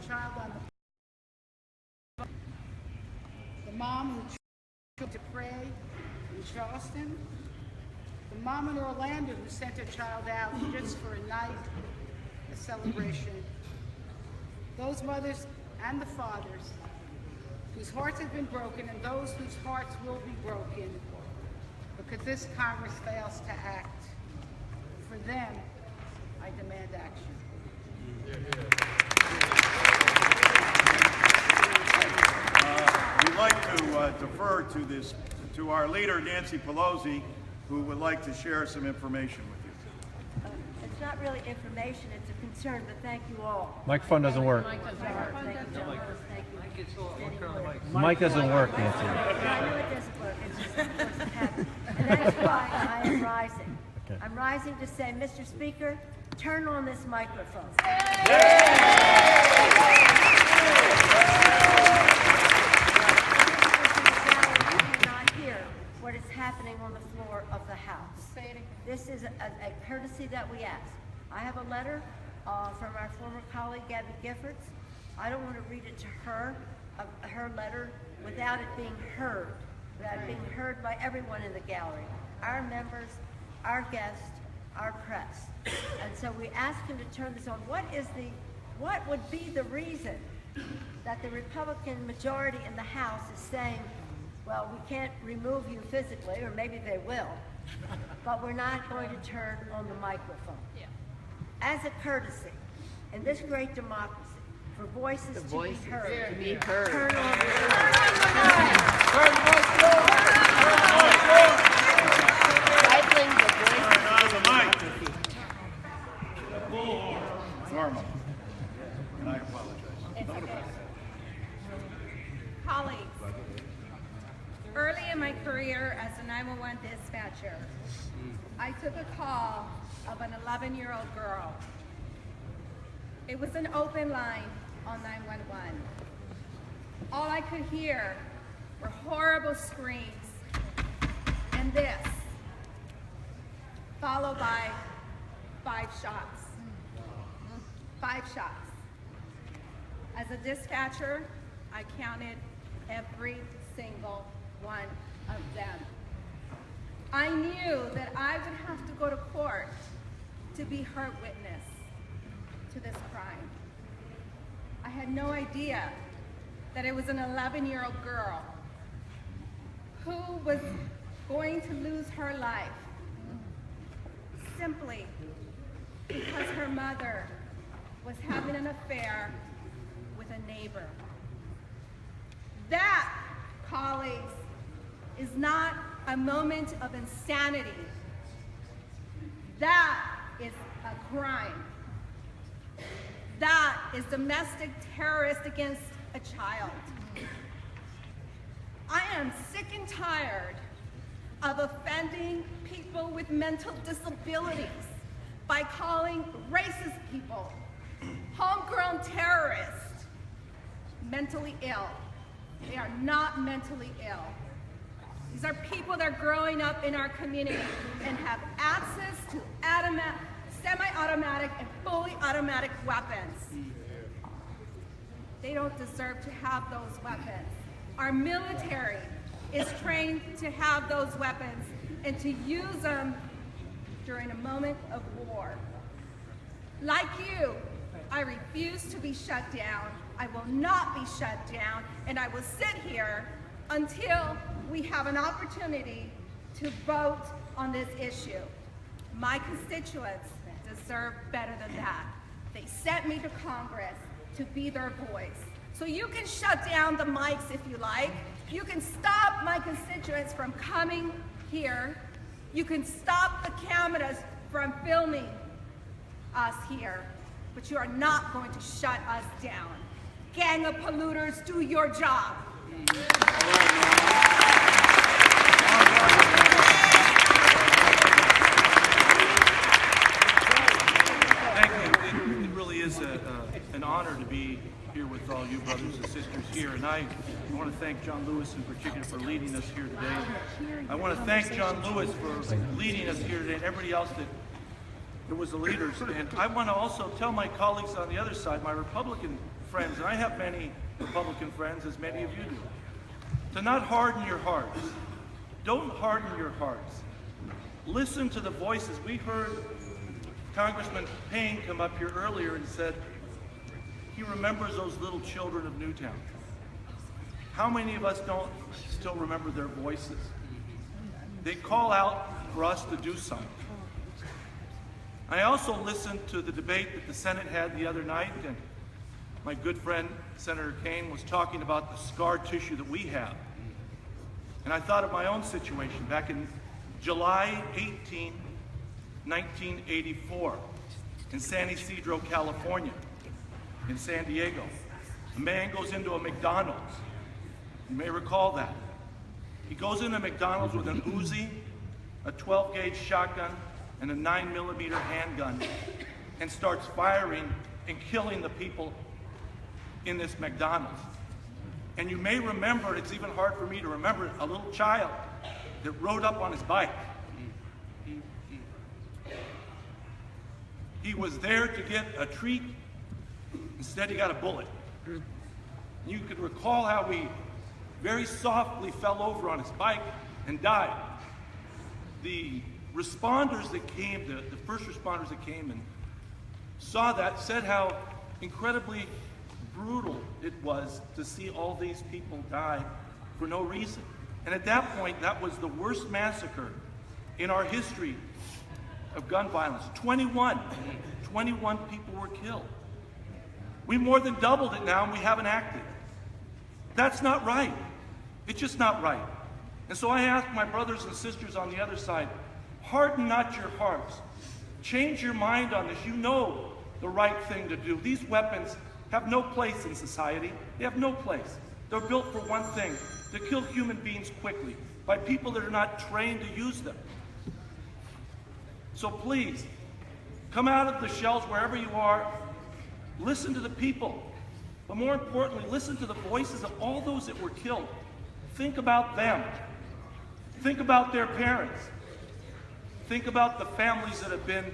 child on the mom who chose to pray in Charleston, the mom in Orlando who sent her child out just for a night, a celebration, those mothers and the fathers whose hearts have been broken and those whose hearts will be broken because this Congress fails to act. For them, I demand action. We'd like to defer to our leader, Nancy Pelosi, who would like to share some information with you. It's not really information, it's a concern, but thank you all. Microphone doesn't work. Thank you, John. Thank you. Mic doesn't work, Nancy. I know it doesn't work, it's just doesn't happen. And that's why I am rising. Okay. I'm rising to say, Mr. Speaker, turn on this microphone. What is happening on the floor of the House. This is a courtesy that we ask. I have a letter from our former colleague, Gabby Giffords. I don't want to read it to her, her letter, without it being heard, without it being heard by everyone in the gallery, our members, our guests, our press. And so we ask him to turn this on. What would be the reason that the Republican majority in the House is saying, well, we can't remove you physically, or maybe they will, but we're not going to turn on the microphone. Yeah. As a courtesy, in this great democracy, for voices to be heard, turn on the Normal. And I apologize. Colleagues, early in my career as a 911 dispatcher, I took a call of an 11-year-old girl. It was an open line on 911. All I could hear were horrible screams and this, followed by 5 shots. 5 shots. As a dispatcher, I counted every single one of them. I knew that I would have to go to court to be her witness to this crime. I had no idea that it was an 11-year-old girl who was going to lose her life simply because her mother was having an affair with a neighbor. That, colleagues, is not a moment of insanity. That is a crime. That is domestic terrorist against a child. I am sick and tired of offending people with mental disabilities by calling racist people homegrown terrorists mentally ill. They are not mentally ill. These are people that are growing up in our community and have access to semi-automatic and fully automatic weapons. They don't deserve to have those weapons. Our military is trained to have those weapons and to use them during a moment of war. Like you, I refuse to be shut down. I will not be shut down, and I will sit here until we have an opportunity to vote on this issue. My constituents deserve better than that. They sent me to Congress to be their voice. So you can shut down the mics if you like. You can stop my constituents from coming here. You can stop the cameras from filming us here, but you are not going to shut us down. Gang of polluters, do your job. Thank you. It really is an honor to be here with all you brothers and sisters here, and I want to thank John Lewis in particular for leading us here today. I want to thank John Lewis for leading us here today, and everybody else that it was the leaders. And I want to also tell my colleagues on the other side, my Republican friends, and I have many Republican friends, as many of you do, to not harden your hearts. Don't harden your hearts. Listen to the voices. We heard Congressman Payne come up here earlier and said he remembers those little children of Newtown. How many of us don't still remember their voices? They call out for us to do something. I also listened to the debate that the Senate had the other night, and my good friend Senator Kaine was talking about the scar tissue that we have. And I thought of my own situation back in July 18, 1984, in San Ysidro, California, in San Diego. A man goes into a McDonald's. You may recall that. He goes into McDonald's with an Uzi, a 12-gauge shotgun, and a 9mm handgun, and starts firing and killing the people in this McDonald's. And you may remember, it's even hard for me to remember, a little child that rode up on his bike. He was there to get a treat. Instead, he got a bullet. You could recall how he very softly fell over on his bike and died. The responders that came, the first responders that came and saw that, said how incredibly brutal it was to see all these people die for no reason. And at that point, that was the worst massacre in our history of gun violence. 21 people were killed. We more than doubled it now, and we haven't acted. That's not right. It's just not right. And so I ask my brothers and sisters on the other side, harden not your hearts. Change your mind on this. You know the right thing to do. These weapons have no place in society. They have no place. They're built for one thing, to kill human beings quickly by people that are not trained to use them. So please, come out of the shells wherever you are. Listen to the people. But more importantly, listen to the voices of all those that were killed. Think about them. Think about their parents. Think about the families that have been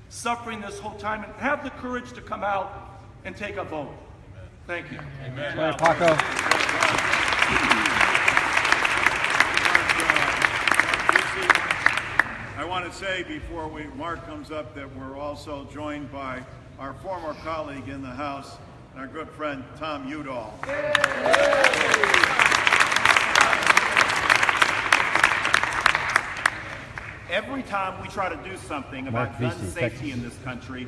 suffering this whole time, and have the courage to come out and take a vote. Thank you. Amen. Paco. I want to say before Mark comes up that we're also joined by our former colleague in the House, our good friend Tom Udall. Every time we try to do something about gun safety in this country,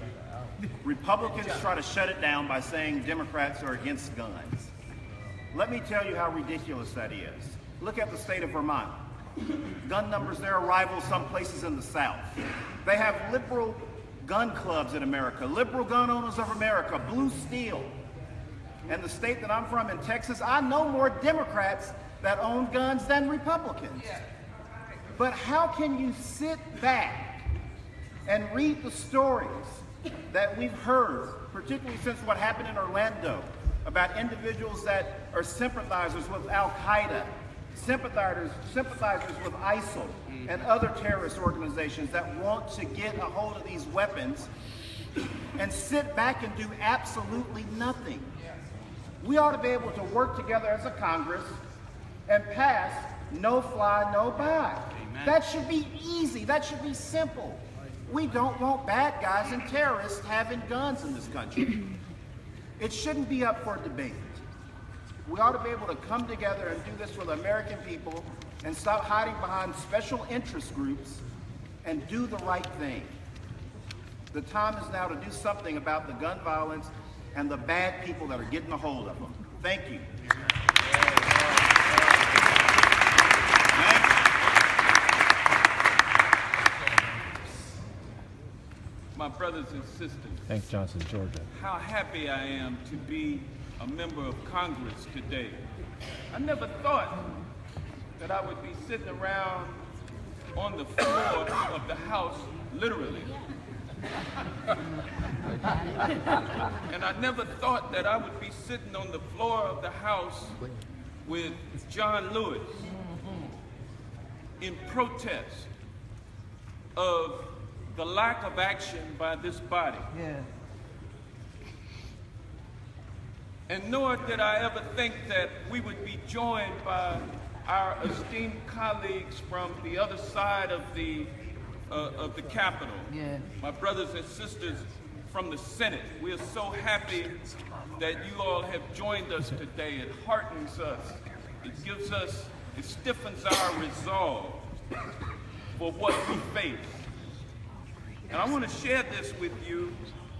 Republicans try to shut it down by saying Democrats are against guns. Let me tell you how ridiculous that is. Look at the state of Vermont. Gun numbers there rival some places in the South. They have liberal gun clubs in America, Liberal Gun Owners of America, Blue Steel. And the state that I'm from in Texas, I know more Democrats that own guns than Republicans. But how can you sit back and read the stories that we've heard, particularly since what happened in Orlando, about individuals that are sympathizers with Al-Qaeda, sympathizers with ISIL and other terrorist organizations that want to get a hold of these weapons, and sit back and do absolutely nothing? We ought to be able to work together as a Congress and pass no fly, no buy. That should be easy. That should be simple. We don't want bad guys and terrorists having guns in this country. It shouldn't be up for debate. We ought to be able to come together and do this for the American people and stop hiding behind special interest groups and do the right thing. The time is now to do something about the gun violence and the bad people that are getting a hold of them. Thank you. My brothers and sisters, Thanks, Johnson, Georgia. how happy I am to be a member of Congress today. I never thought that I would be sitting around on the floor of the House, literally. And I never thought that I would be sitting on the floor of the House with John Lewis in protest of the lack of action by this body. Yeah. And nor did I ever think that we would be joined by our esteemed colleagues from the other side of the Capitol. Yeah. My brothers and sisters from the Senate. We are so happy that you all have joined us today. It heartens us. It gives us, it stiffens our resolve for what we face. And I want to share this with you.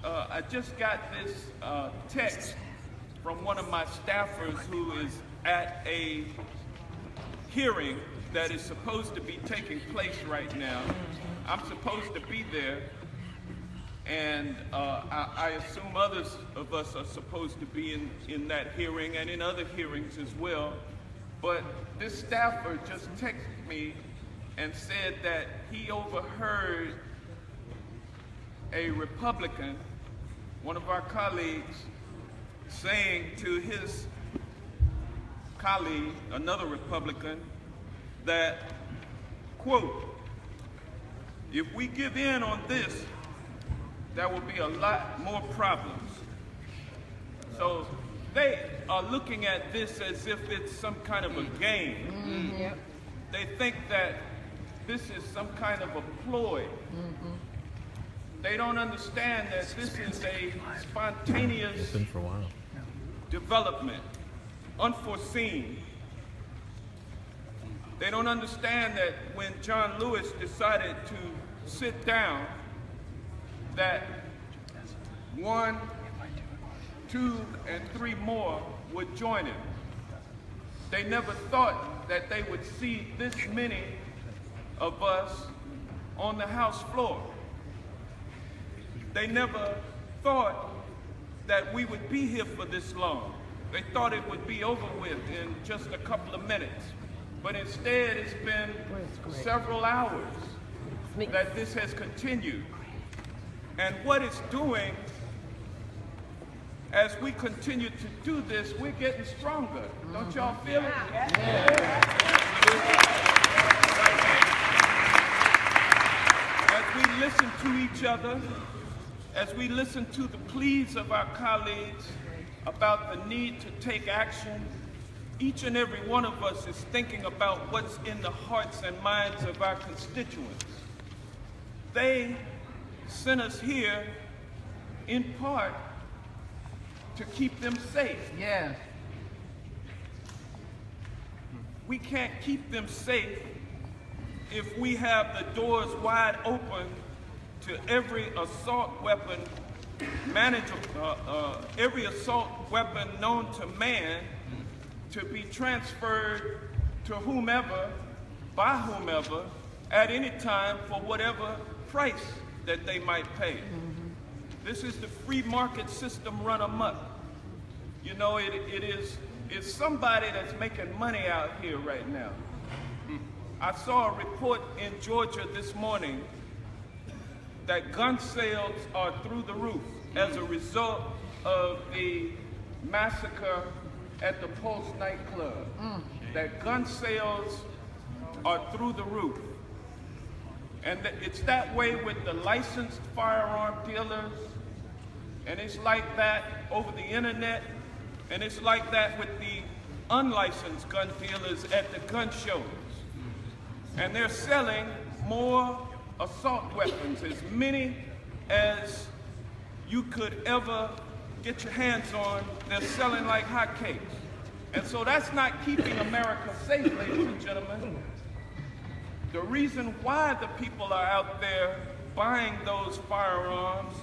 I just got this text from one of my staffers who is at a hearing that is supposed to be taking place right now. I'm supposed to be there, and I assume others of us are supposed to be in that hearing and in other hearings as well. But this staffer just texted me and said that he overheard a Republican, one of our colleagues, saying to his colleague, another Republican, that, quote, if we give in on this, there will be a lot more problems. So they are looking at this as if it's some kind of a game. Mm-hmm. They think that this is some kind of a ploy. Mm-hmm. They don't understand that this is a spontaneous For a while. development, unforeseen. They don't understand that when John Lewis decided to sit down, that 1, 2, and 3 more would join him. They never thought that they would see this many of us on the House floor. They never thought that we would be here for this long. They thought it would be over with in just a couple of minutes. But instead, it's been several hours that this has continued. And what it's doing, as we continue to do this, we're getting stronger. Don't y'all feel it? As we listen to each other, as we listen to the pleas of our colleagues about the need to take action, each and every one of us is thinking about what's in the hearts and minds of our constituents. They sent us here in part to keep them safe. Yeah. We can't keep them safe if we have the doors wide open to every assault weapon every assault weapon known to man to be transferred to whomever, by whomever, at any time for whatever price that they might pay. This is the free market system run amok. You know, it's somebody that's making money out here right now. I saw a report in Georgia this morning that gun sales are through the roof as a result of the massacre at the Pulse nightclub. That gun sales are through the roof. And it's that way with the licensed firearm dealers, and it's like that over the internet, and it's like that with the unlicensed gun dealers at the gun shows. And they're selling more assault weapons, as many as you could ever get your hands on. They're selling like hotcakes. And so that's not keeping America safe, ladies and gentlemen. The reason why the people are out there buying those firearms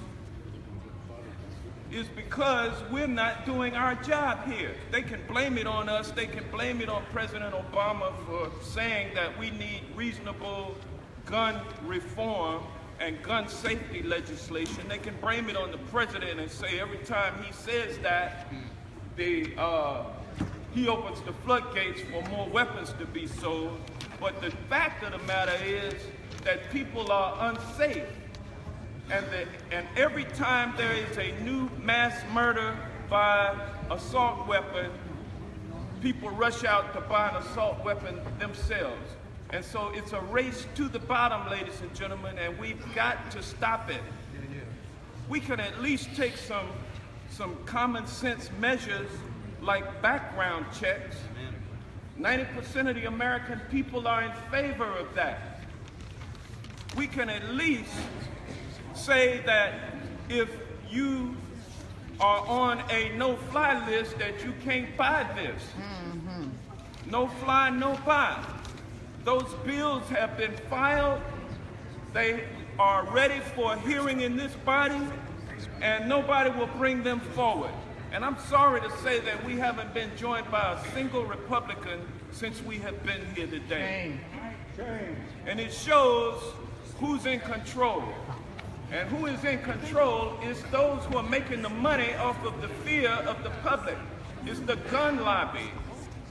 is because we're not doing our job here. They can blame it on us. They can blame it on President Obama for saying that we need reasonable gun reform and gun safety legislation. They can blame it on the president and say every time he says that, he opens the floodgates for more weapons to be sold. But the fact of the matter is that people are unsafe. And every time there is a new mass murder by assault weapon, people rush out to buy an assault weapon themselves. And so it's a race to the bottom, ladies and gentlemen, and we've got to stop it. We can at least take some common sense measures like background checks. 90% of the American people are in favor of that. We can at least say that if you are on a no-fly list that you can't buy this. No fly, no buy. Those bills have been filed. They are ready for a hearing in this body, and nobody will bring them forward. And I'm sorry to say that we haven't been joined by a single Republican since we have been here today. And it shows who's in control. And who is in control is those who are making the money off of the fear of the public. It's the gun lobby,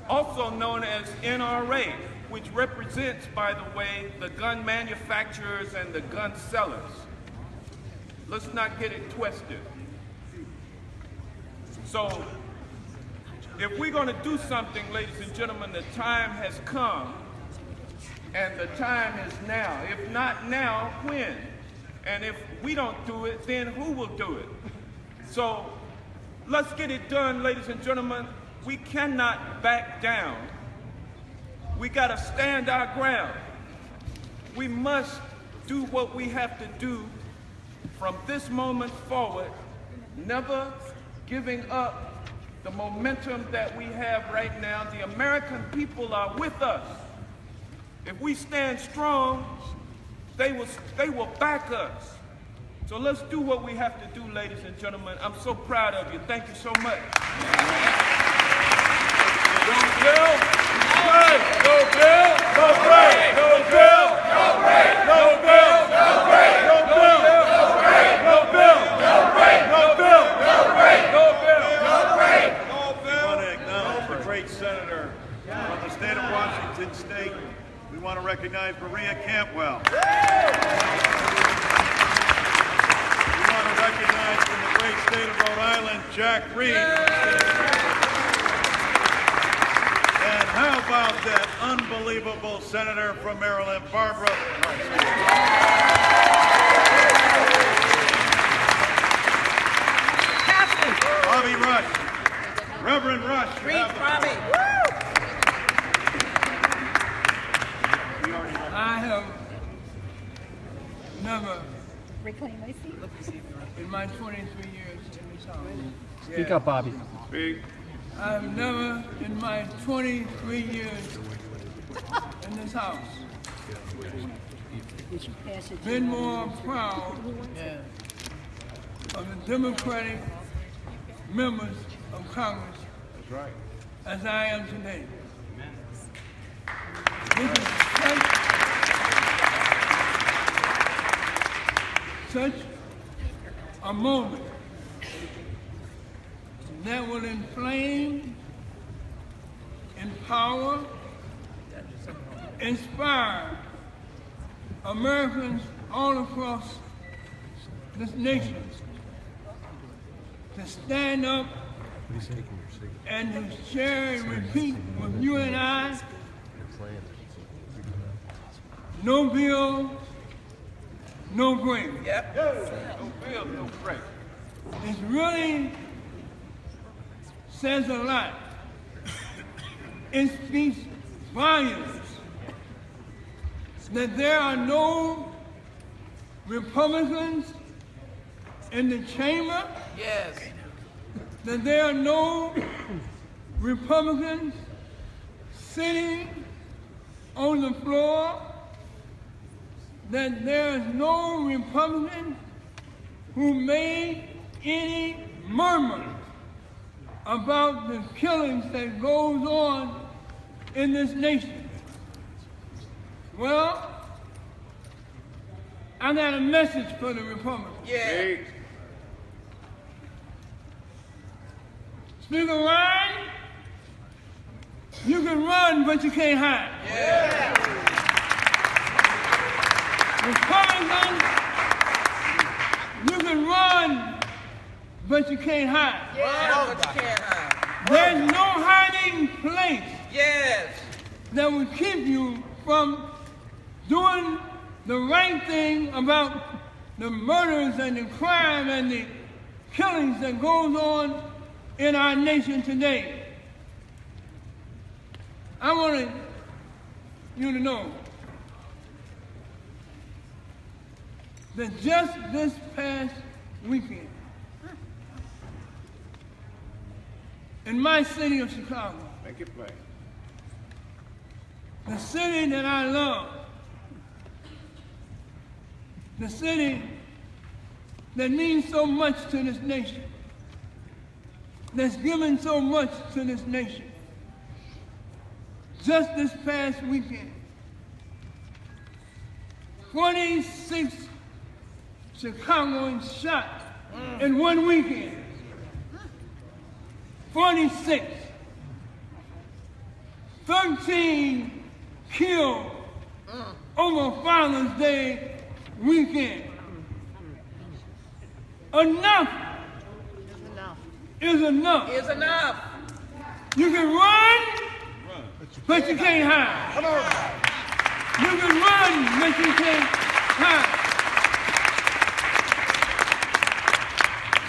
also known as NRA, which represents, by the way, the gun manufacturers and the gun sellers. Let's not get it twisted. So, if we're going to do something, ladies and gentlemen, the time has come, and the time is now. If not now, when? And if we don't do it, then who will do it? So, let's get it done, ladies and gentlemen. We cannot back down. We got to stand our ground. We must do what we have to do from this moment forward, never giving up the momentum that we have right now. The American people are with us. If we stand strong, they will back us. So let's do what we have to do, ladies and gentlemen. I'm so proud of you. Thank you so much. Go Bill! Go Bill! Go break! Go Bill! Go break! Go Bill! Go break! Go Bill! Go break! Go Bill! Go break! Go Bill! Go break! Go Bill! Go break! Go Bill! We want to acknowledge the great senator from the state of Washington State. We want to recognize Maria Cantwell. We want to recognize from the great state of Rhode Island, Jack Reed. And how about that unbelievable senator from Maryland, Barbara? Bobby Rush. Reverend Rush. I have never, in my 23 years in this house, Speak up, Bobby. Speak. I've never, in my 23 years in this house, been more proud of the Democratic members of Congress as I am today. This is such a moment that will inflame, empower, inspire Americans all across this nation to stand up and to share and repeat with you and I, no bill, no break. Yep. No bill, no break. It really says a lot. It speaks volumes that there are no Republicans in the chamber. Yes. That there are no Republicans sitting on the floor. That there is no Republican who made any murmur about the killings that goes on in this nation. Well, I got a message for the Republicans. Yeah. Speaker Ryan, you can run, but you can't hide. Yeah. Republicans, you can run, but you can't hide. Run, but you can't hide. There's no hiding place Yes. that will keep you from doing the right thing about the murders and the crime and the killings that goes on in our nation today. I want you to know that just this past weekend, in my city of Chicago, Make it plain. the city that I love, the city that means so much to this nation, that's given so much to this nation. Just this past weekend, 46 Chicagoans shot in one weekend. 46. 13 killed over Father's Day weekend. Enough is enough. Is enough. You can run, but you can't hide. Come on. You can run, but you can't hide.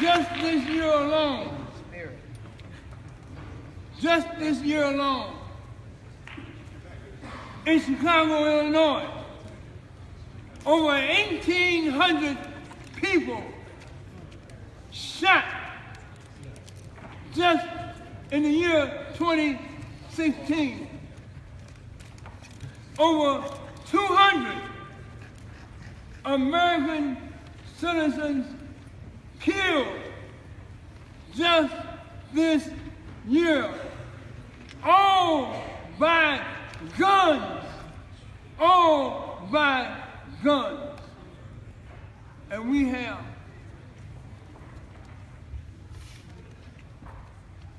Just this year alone, in Chicago, Illinois, over 1,800 people shot just in the year 2016. Over 200 American citizens killed just this year, all by guns, all by guns. And we have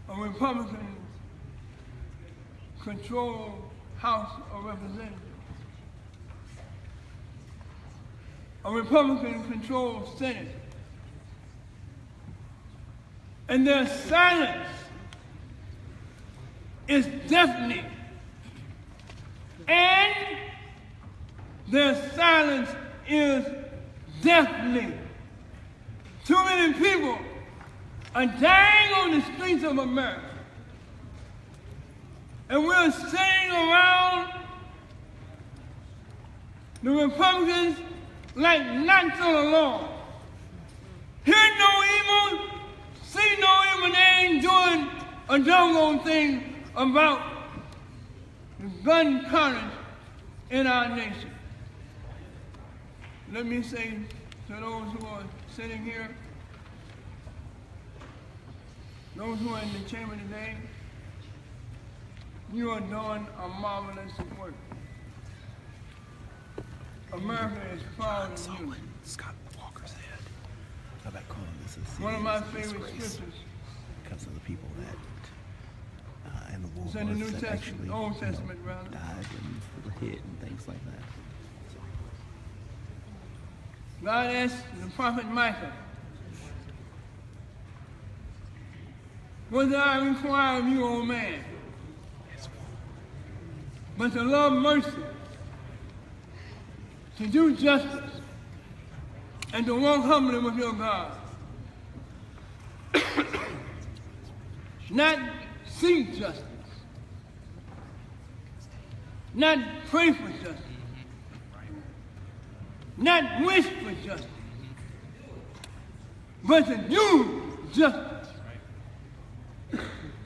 a Republican-controlled House of Representatives, a Republican-controlled Senate, and their silence is deafening, and their silence is deafening. Too many people are dying on the streets of America, and we're sitting around the Republicans like gnats on a log. Hear no evil, see no evil, they ain't doing a doggone thing about the gun carnage in our nation. Let me say to those who are sitting here, those who are in the chamber today, you are doing a marvelous work. America is proud of you. Scott Walker's head. How about calling this a One of my favorite scriptures because of the people that and the war is in the New that Testament, actually, Old Testament rather. died and were hit and things like that. God asked the prophet Micah, what do I require of you, O man? But to love mercy, to do justice, and to walk humbly with your God. Not seek justice, not pray for justice, not wish for justice, but to do justice.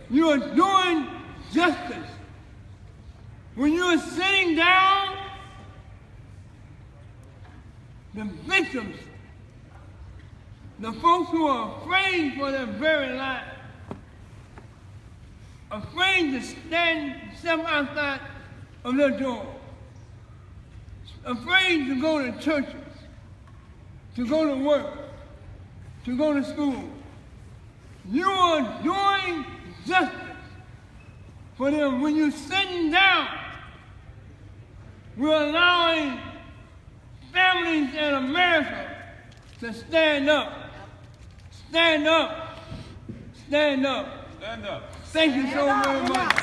You are doing justice when you are sitting down. The victims, the folks who are afraid for their very lives, afraid to step outside of their door, afraid to go to churches, to go to work, to go to school. You are doing justice for them. When you're sitting down, we're allowing families in America to stand up. Stand up. Stand up. Stand up. Thank you so very much.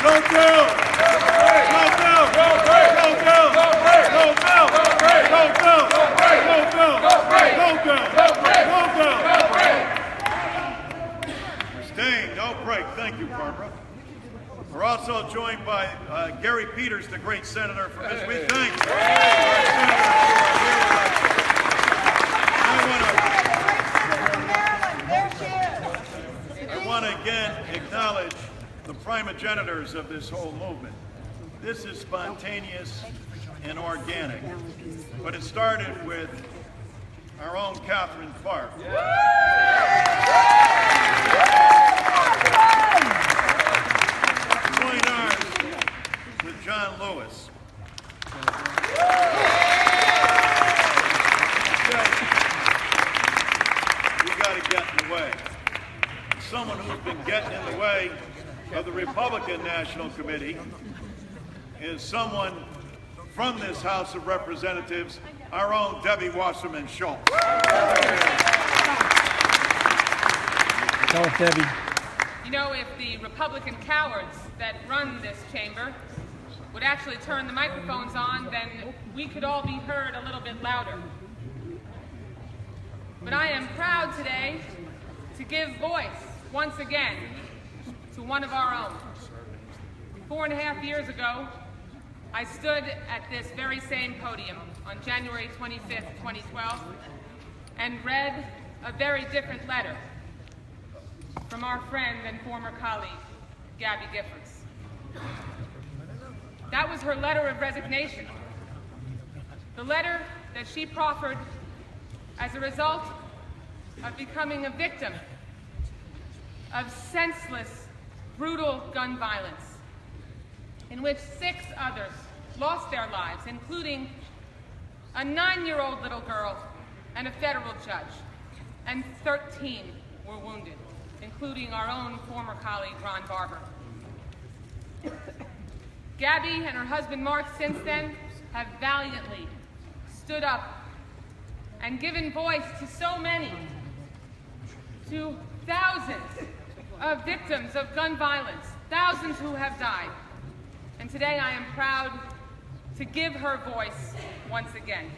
Go Bills! Go Bills! Go Bills! Go Bills! Go Bills! Go Bills! Go Bills! We're staying. No break. Thank you, Barbara. We're also joined by Gary Peters, the great senator from Michigan. Thank you. I want to again acknowledge the primogenitors of this whole movement. This is spontaneous and organic, but it started with our own Catherine Clark. Join ours with John Lewis. You got to get in the way. Someone who's been getting in the way of the Republican National Committee is someone from this House of Representatives, our own Debbie Wasserman Schultz. Tell us, Debbie. You know, if the Republican cowards that run this chamber would actually turn the microphones on, then we could all be heard a little bit louder. But I am proud today to give voice, once again, to one of our own. 4.5 years ago, I stood at this very same podium on January 25th, 2012, and read a very different letter from our friend and former colleague, Gabby Giffords. That was her letter of resignation. The letter that she proffered as a result of becoming a victim of senseless, brutal gun violence, in which 6 others lost their lives, including a 9-year-old little girl and a federal judge, and 13 were wounded, including our own former colleague, Ron Barber. Gabby and her husband, Mark, since then, have valiantly stood up and given voice to so many, to thousands of victims of gun violence, thousands who have died. And today I am proud to give her voice once again.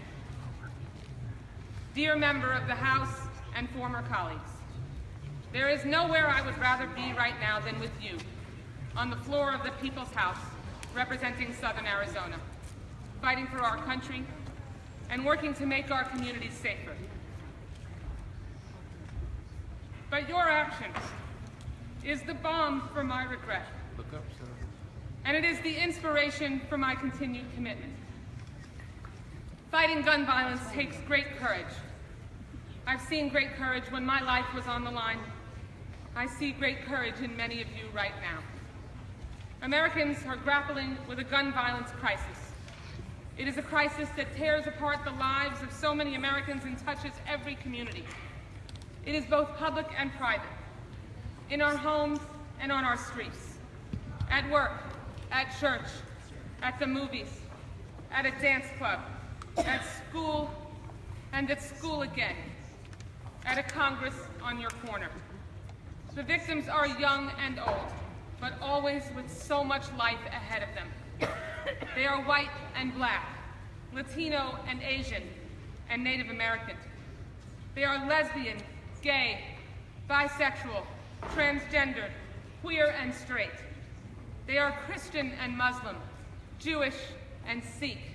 Dear member of the House and former colleagues, there is nowhere I would rather be right now than with you, on the floor of the People's House, representing Southern Arizona, fighting for our country and working to make our communities safer. But your action is the balm for my regret. Look up, sir. And it is the inspiration for my continued commitment. Fighting gun violence takes great courage. I've seen great courage when my life was on the line. I see great courage in many of you right now. Americans are grappling with a gun violence crisis. It is a crisis that tears apart the lives of so many Americans and touches every community. It is both public and private, in our homes and on our streets, at work, at church, at the movies, at a dance club, at school, and at school again, at a Congress on your corner. The victims are young and old, but always with so much life ahead of them. They are white and black, Latino and Asian, and Native American. They are lesbian, gay, bisexual, transgendered, queer and straight. They are Christian and Muslim, Jewish and Sikh.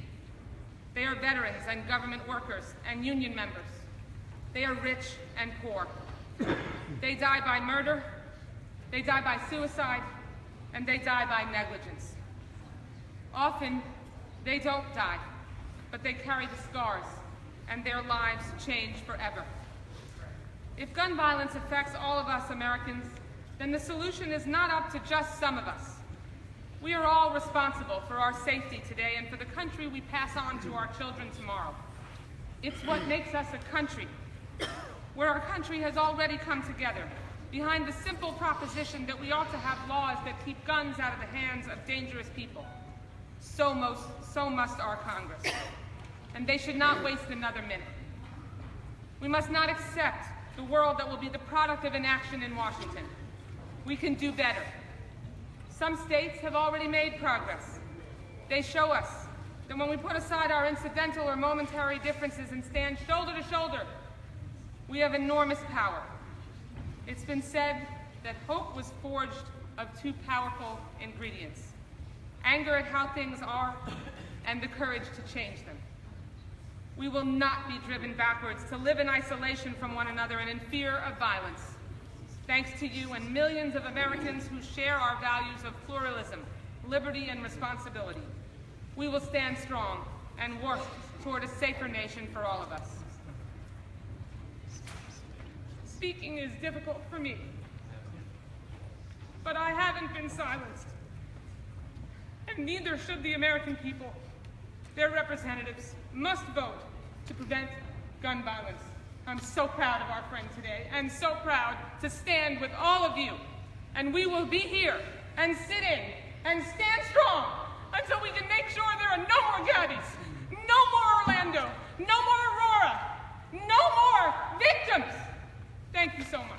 They are veterans and government workers and union members. They are rich and poor. They die by murder, they die by suicide, and they die by negligence. Often, they don't die, but they carry the scars, and their lives change forever. If gun violence affects all of us Americans, then the solution is not up to just some of us. We are all responsible for our safety today and for the country we pass on to our children tomorrow. It's what makes us a country, where our country has already come together behind the simple proposition that we ought to have laws that keep guns out of the hands of dangerous people. So must our Congress. And they should not waste another minute. We must not accept the world that will be the product of inaction in Washington. We can do better. Some states have already made progress. They show us that when we put aside our incidental or momentary differences and stand shoulder to shoulder, we have enormous power. It's been said that hope was forged of two powerful ingredients: anger at how things are and the courage to change them. We will not be driven backwards to live in isolation from one another and in fear of violence. Thanks to you and millions of Americans who share our values of pluralism, liberty, and responsibility, we will stand strong and work toward a safer nation for all of us. Speaking is difficult for me, but I haven't been silenced. And neither should the American people. Their representatives must vote to prevent gun violence. I'm so proud of our friend today, and so proud to stand with all of you. And we will be here and sit in and stand strong until we can make sure there are no more Gabbys, no more Orlando, no more Aurora, no more victims. Thank you so much.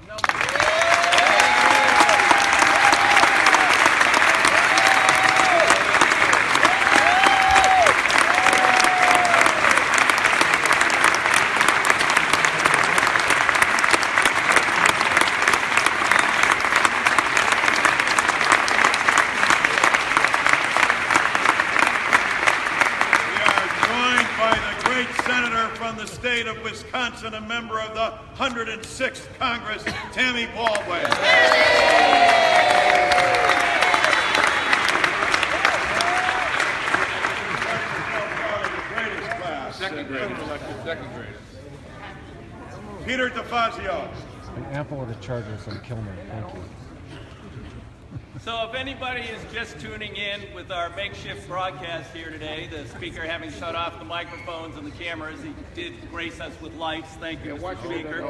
From the state of Wisconsin, a member of the 106th Congress, Tammy Baldwin. Second greatest. Peter DeFazio. An ample of the Chargers and Kilmer. Thank you. So if anybody is just tuning in with our makeshift broadcast here today, the speaker having shut off the microphones and the cameras, he did grace us with lights. Thank you, Mr. Speaker.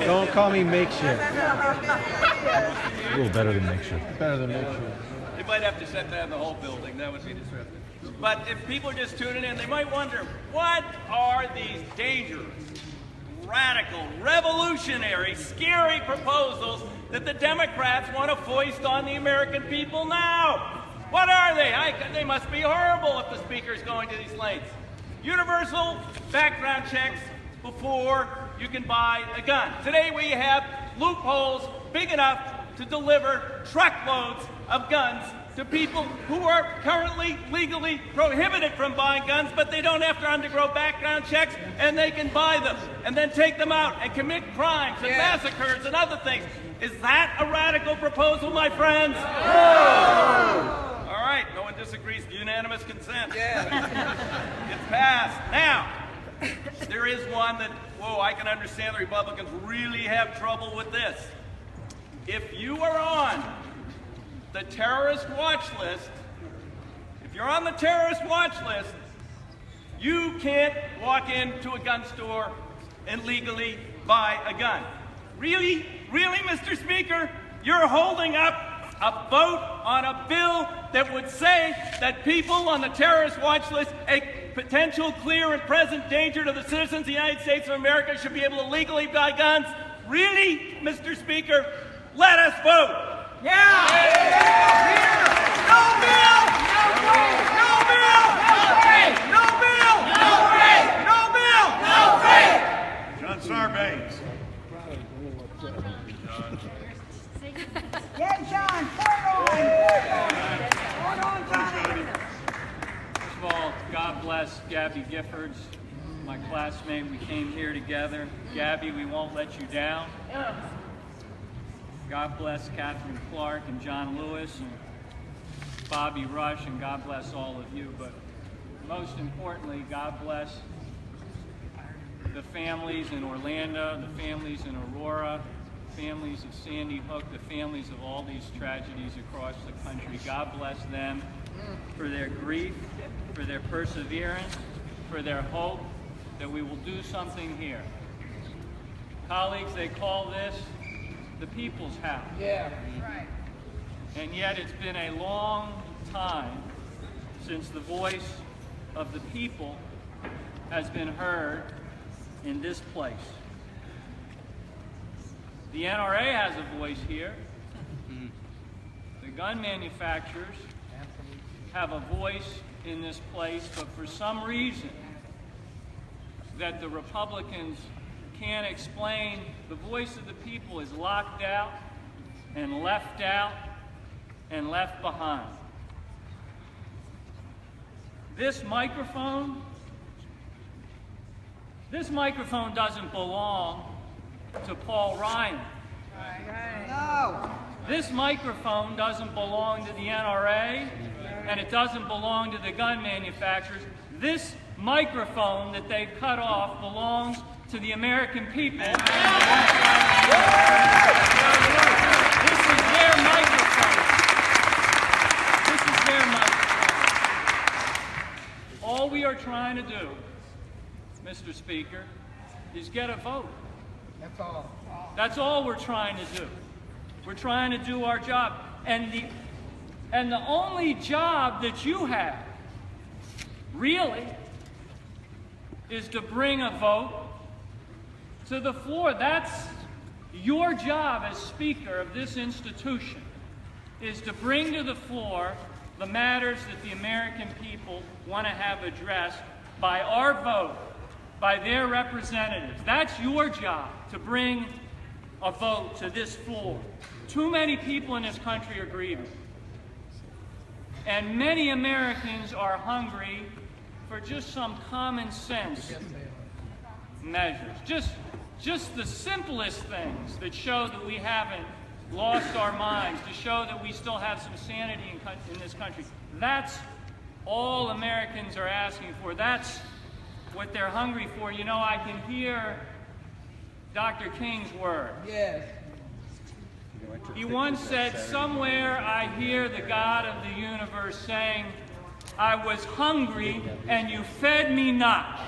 Don't call me makeshift. A little better than makeshift. Better than makeshift. They might have to shut down the whole building. That would be disruptive. But if people are just tuning in, they might wonder, what are these dangerous, radical, revolutionary, scary proposals that the Democrats want to foist on the American people now? What are they? They must be horrible if the speaker's going to these lengths. Universal background checks before you can buy a gun. Today we have loopholes big enough to deliver truckloads of guns to people who are currently legally prohibited from buying guns, but they don't have to undergo background checks, and they can buy them and then take them out and commit crimes and massacres and other things. Is that a radical proposal, my friends? No! All right, no one disagrees. Unanimous consent. It's passed. Now, there is one that, whoa, I can understand the Republicans really have trouble with this. If you are on the terrorist watch list, you can't walk into a gun store and legally buy a gun. Really, Mr. Speaker? You're holding up a vote on a bill that would say that people on the terrorist watch list, a potential clear and present danger to the citizens of the United States of America, should be able to legally buy guns? Really, Mr. Speaker? Let us vote. No bill! No bill! No bill! No bill! No bill! John Sarbanes. Yeah, John, pour on, John. First of all, God bless Gabby Giffords, my classmate. We came here together. Gabby, we won't let you down. God bless Catherine Clark and John Lewis and Bobby Rush, and God bless all of you. But most importantly, God bless the families in Orlando, the families in Aurora, the families of Sandy Hook, the families of all these tragedies across the country. God bless them for their grief, for their perseverance, for their hope that we will do something here. Colleagues, they call this the people's house. Yeah. Right. And yet it's been a long time since the voice of the people has been heard in this place. The NRA has a voice here. The gun manufacturers have a voice in this place, but for some reason that the Republicans can't explain, the voice of the people is locked out and left behind. This microphone doesn't belong to Paul Ryan. No. This microphone doesn't belong to the NRA, and it doesn't belong to the gun manufacturers. This microphone that they've cut off belongs to the American people. This is their microphone. This is their microphone. All we are trying to do, Mr. Speaker, is get a vote. That's all. That's all we're trying to do. We're trying to do our job. And the only job that you have, really, is to bring a vote to the floor. That's your job as Speaker of this institution, is to bring to the floor the matters that the American people want to have addressed by our vote, by their representatives. That's your job, to bring a vote to this floor. Too many people in this country are grieving. And many Americans are hungry for just some common sense measures. Just the simplest things that show that we haven't lost our minds, to show that we still have some sanity in this country. That's all Americans are asking for. That's what they're hungry for. You know, I can hear Dr. King's word. Yes. He once said, "Somewhere I hear the God of the universe saying, I was hungry and you fed me not."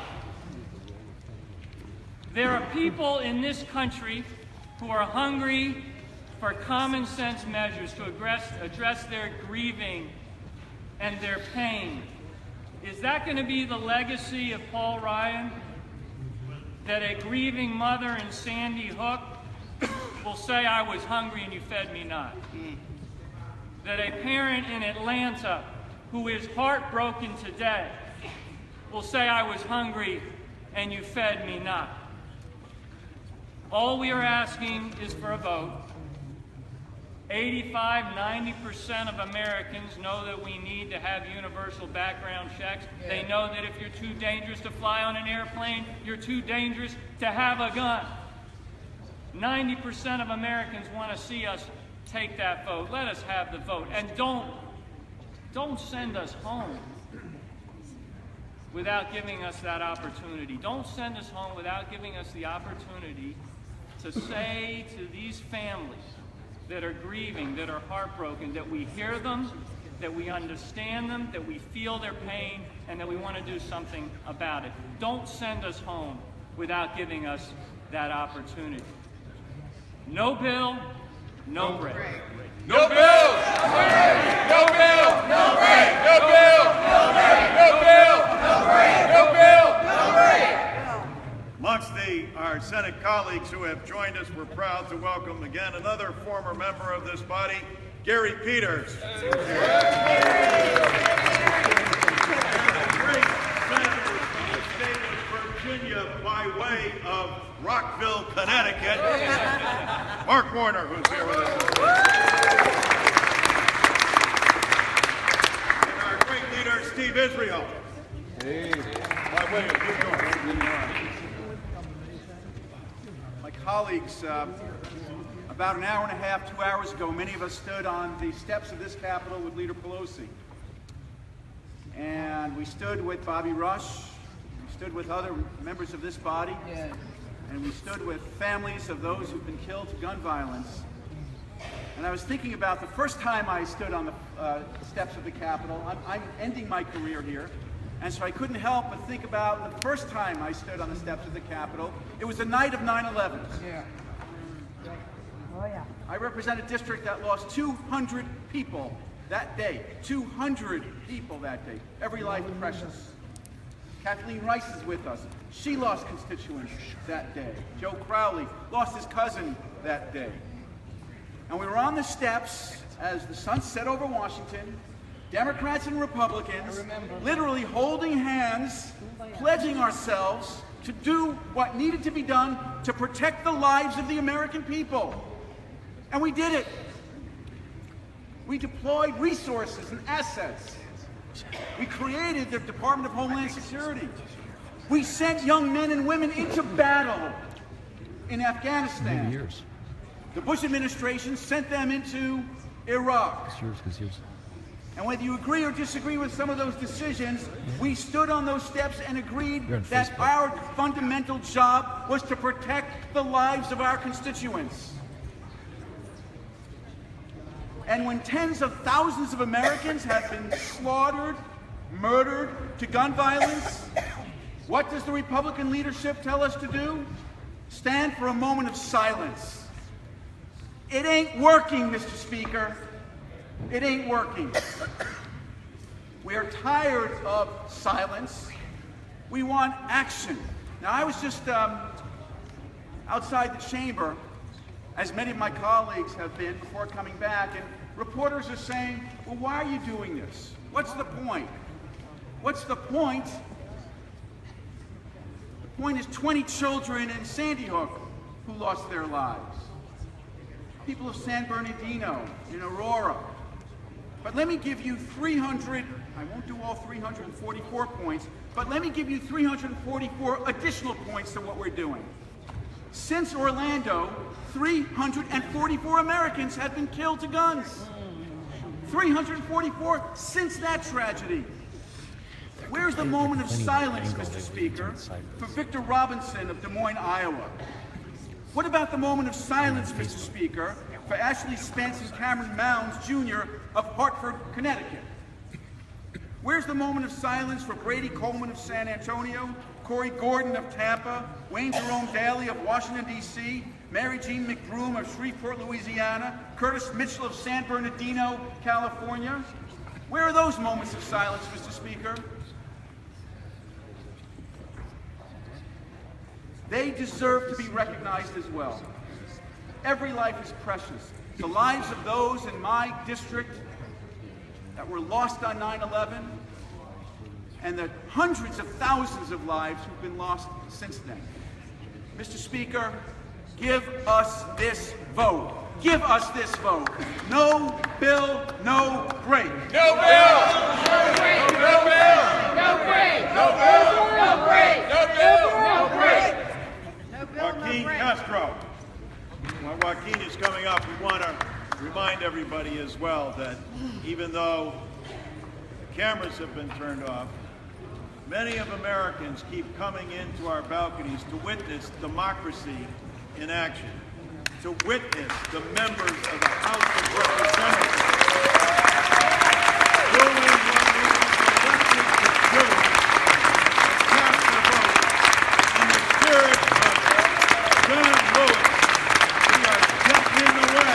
There are people in this country who are hungry for common sense measures to address their grieving and their pain. Is that going to be the legacy of Paul Ryan? That a grieving mother in Sandy Hook will say, "I was hungry and you fed me not"? That a parent in Atlanta who is heartbroken today will say, "I was hungry and you fed me not"? All we are asking is for a vote. 85–90% of Americans know that we need to have universal background checks. Yeah. They know that if you're too dangerous to fly on an airplane, you're too dangerous to have a gun. 90% of Americans want to see us take that vote. Let us have the vote. And don't send us home without giving us that opportunity. Don't send us home without giving us the opportunity to say to these families that are grieving, that are heartbroken, that we hear them, that we understand them, that we feel their pain, and that we want to do something about it. Don't send us home without giving us that opportunity. No bill, no break. No bill! No break! No bill! No break! No bill! No break! No bill! No break! No bill! No break! Amongst our Senate colleagues who have joined us, we're proud to welcome again another former member of this body, Gary Peters. Great senator from the state of Virginia by way of Rockville, Connecticut. Mark Warner, who's here with us. And our great leader, Steve Israel. Hey. By way of New York. My colleagues, about an hour and a half, 2 hours ago, many of us stood on the steps of this Capitol with Leader Pelosi. And we stood with Bobby Rush, we stood with other members of this body, and we stood with families of those who've been killed to gun violence. And I was thinking about the first time I stood on the steps of the Capitol. I'm ending my career here. And so I couldn't help but think about the first time I stood on the steps of the Capitol. It was the night of 9/11. Yeah. Oh, yeah. I represent a district that lost 200 people that day. 200 people that day. Every life precious. Kathleen Rice is with us. She lost constituents that day. Joe Crowley lost his cousin that day. And we were on the steps as the sun set over Washington, Democrats and Republicans literally holding hands, pledging ourselves to do what needed to be done to protect the lives of the American people. And we did it. We deployed resources and assets. We created the Department of Homeland Security. We sent young men and women into battle in Afghanistan. Years. The Bush administration sent them into Iraq. It's yours. And whether you agree or disagree with some of those decisions, we stood on those steps and agreed that our fundamental job was to protect the lives of our constituents. And when tens of thousands of Americans have been slaughtered, murdered to gun violence, what does the Republican leadership tell us to do? Stand for a moment of silence. It ain't working, Mr. Speaker. It ain't working. We are tired of silence. We want action. Now, I was just outside the chamber, as many of my colleagues have been before coming back, and reporters are saying, well, why are you doing this? What's the point? What's the point? The point is 20 children in Sandy Hook who lost their lives. People of San Bernardino, in Aurora. But let me give you 300, I won't do all 344 points, but let me give you 344 additional points to what we're doing. Since Orlando, 344 Americans have been killed to guns. 344 since that tragedy. Where's the moment of silence, Mr. Speaker, for Victor Robinson of Des Moines, Iowa? What about the moment of silence, Mr. Speaker, for Ashley Spence and Cameron Mounds, Jr. of Hartford, Connecticut? Where's the moment of silence for Brady Coleman of San Antonio, Corey Gordon of Tampa, Wayne Jerome Daly of Washington, D.C., Mary Jean McBroom of Shreveport, Louisiana, Curtis Mitchell of San Bernardino, California? Where are those moments of silence, Mr. Speaker? They deserve to be recognized as well. Every life is precious. The lives of those in my district that were lost on 9/11, and the hundreds of thousands of lives who've been lost since then. Mr. Speaker, give us this vote. Give us this vote. No bill, no break. No bill! No break! No bill! No break! No bill! No break! No bill! No break! Joaquin Castro. While Joaquin is coming up, we want to remind everybody as well that even though the cameras have been turned off, many of Americans keep coming into our balconies to witness democracy in action, to witness the members of the House of Representatives doing what we elected to do, cast the vote in the spirit of John Lewis. We are getting in the way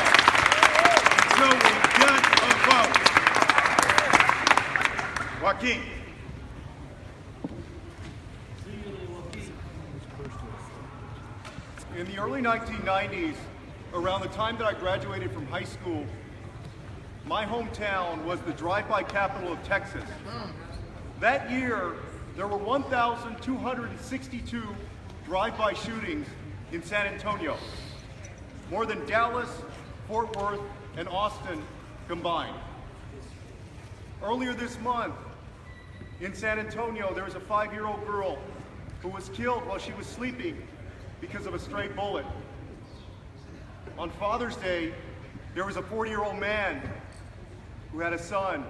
until we get a vote. Joaquin. In the early 1990s, around the time that I graduated from high school, my hometown was the drive-by capital of Texas. That year, there were 1,262 drive-by shootings in San Antonio, more than Dallas, Fort Worth, and Austin combined. Earlier this month, in San Antonio, there was a 5-year-old girl who was killed while she was sleeping because of a stray bullet. On Father's Day, there was a 40-year-old man who had a son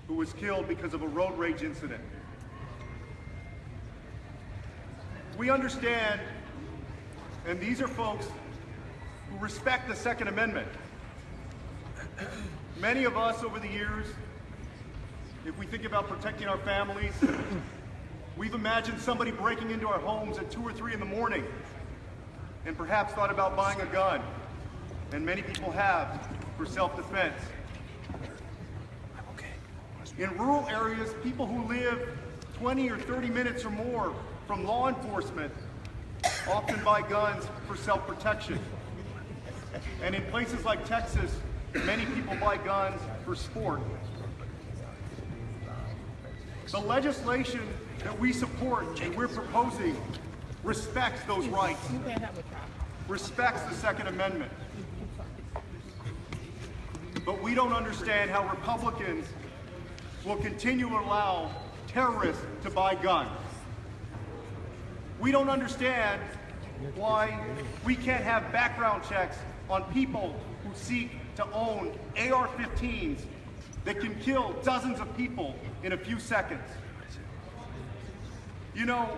who was killed because of a road rage incident. We understand, and these are folks who respect the Second Amendment. Many of us over the years, if we think about protecting our families, we've imagined somebody breaking into our homes at 2 or 3 in the morning and perhaps thought about buying a gun, and many people have, for self-defense. In rural areas, people who live 20 or 30 minutes or more from law enforcement often buy guns for self-protection. And in places like Texas, Many people buy guns for sport. The legislation that we support and we're proposing respects those rights, respects the Second Amendment. But we don't understand how Republicans will continue to allow terrorists to buy guns. We don't understand why we can't have background checks on people who seek to own AR-15s that can kill dozens of people in a few seconds. You know,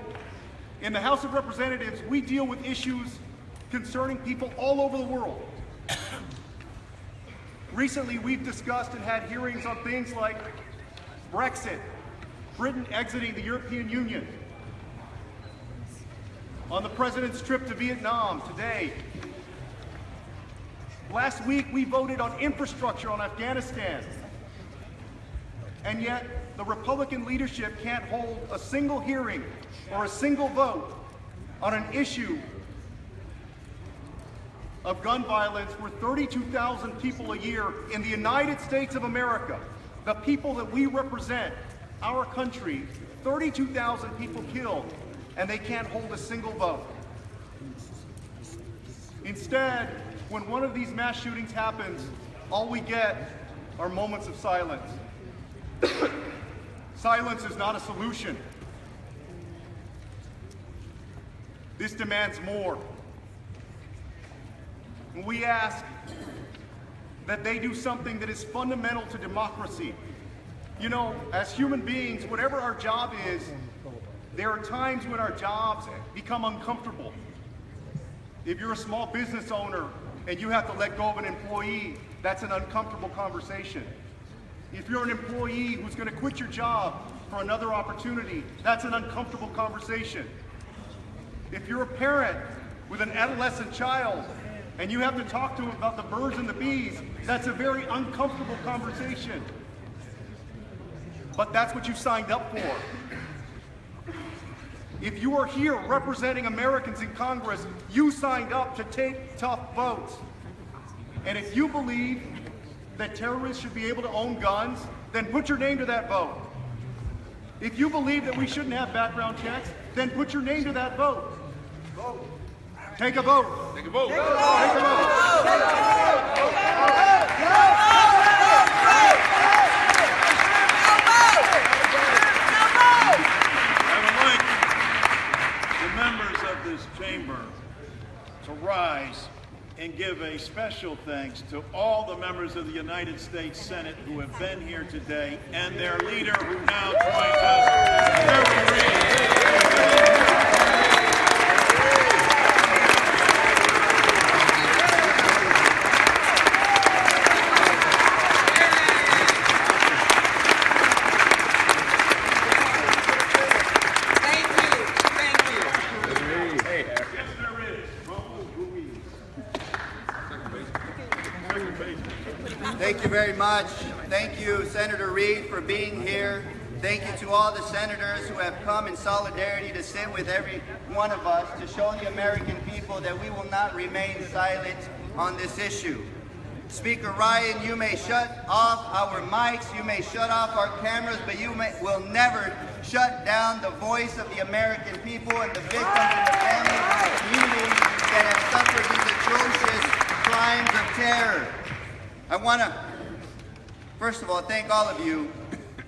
in the House of Representatives, we deal with issues concerning people all over the world. Recently, we've discussed and had hearings on things like Brexit, Britain exiting the European Union, on the President's trip to Vietnam today. Last week, we voted on infrastructure on Afghanistan. And yet, the Republican leadership can't hold a single hearing or a single vote on an issue of gun violence where 32,000 people a year in the United States of America, the people that we represent, our country, 32,000 people killed, and they can't hold a single vote. Instead, when one of these mass shootings happens, all we get are moments of silence. Silence is not a solution. This demands more. And we ask that they do something that is fundamental to democracy. You know, as human beings, whatever our job is, there are times when our jobs become uncomfortable. If you're a small business owner and you have to let go of an employee, that's an uncomfortable conversation. If you're an employee who's going to quit your job for another opportunity, that's an uncomfortable conversation. If you're a parent with an adolescent child and you have to talk to him about the birds and the bees, that's a very uncomfortable conversation. But that's what you signed up for. If you are here representing Americans in Congress, you signed up to take tough votes. And if you believe that terrorists should be able to own guns, then put your name to that vote. If you believe that we shouldn't have background checks, then put your name to that vote. Vote. Take a vote. Take a vote. Take a vote. Take a vote. I would like the members of this chamber to rise and give a special thanks to all the members of the United States Senate who have been here today and their leader who now joins us, Senator Reid. Thank you very much. Thank you, Senator Reid, for being here. Thank you to all the senators who have come in solidarity to sit with every one of us to show the American people that we will not remain silent on this issue. Speaker Ryan, you may shut off our mics, you may shut off our cameras, but you will never shut down the voice of the American people and the victims and the families and the communities that have suffered these atrocious crimes of terror. I want to, first of all, thank all of you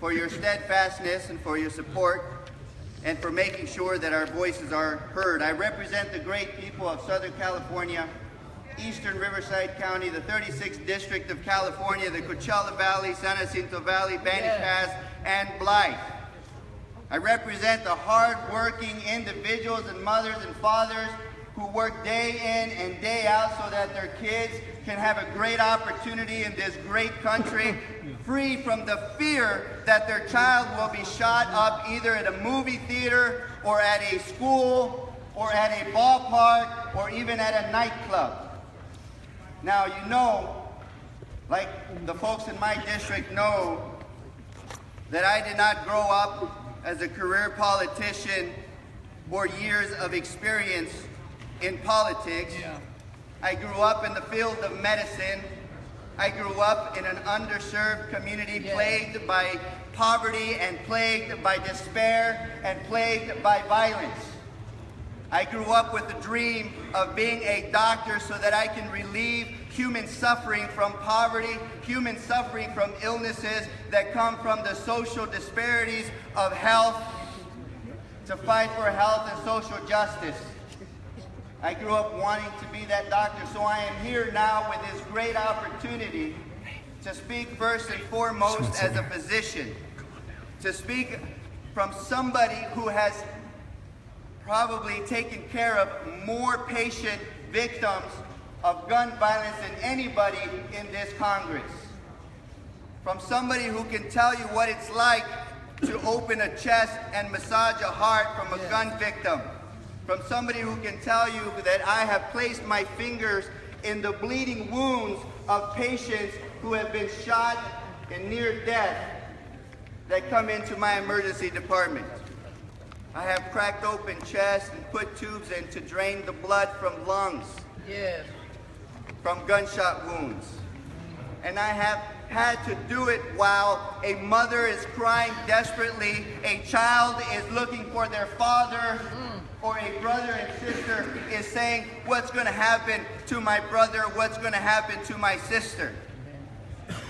for your steadfastness and for your support and for making sure that our voices are heard. I represent the great people of Southern California, Eastern Riverside County, the 36th District of California, the Coachella Valley, San Jacinto Valley, Banish Pass, and Blythe. I represent the hard-working individuals and mothers and fathers who work day in and day out so that their kids can have a great opportunity in this great country, free from the fear that their child will be shot up either at a movie theater or at a school or at a ballpark or even at a nightclub. Now, you know, like the folks in my district know, that I did not grow up as a career politician or years of experience in politics. I grew up in the field of medicine, I grew up in an underserved community plagued by poverty and plagued by despair and plagued by violence. I grew up with the dream of being a doctor so that I can relieve human suffering from poverty, human suffering from illnesses that come from the social disparities of health, to fight for health and social justice. I grew up wanting to be that doctor, so I am here now with this great opportunity to speak first and foremost as a physician, to speak from somebody who has probably taken care of more patient victims of gun violence than anybody in this Congress. From somebody who can tell you what it's like to open a chest and massage a heart from a gun victim. From somebody who can tell you that I have placed my fingers in the bleeding wounds of patients who have been shot and near death that come into my emergency department. I have cracked open chests and put tubes in to drain the blood from lungs, from gunshot wounds. And I have had to do it while a mother is crying desperately, a child is looking for their father, or a brother and sister is saying, what's going to happen to my brother, what's going to happen to my sister?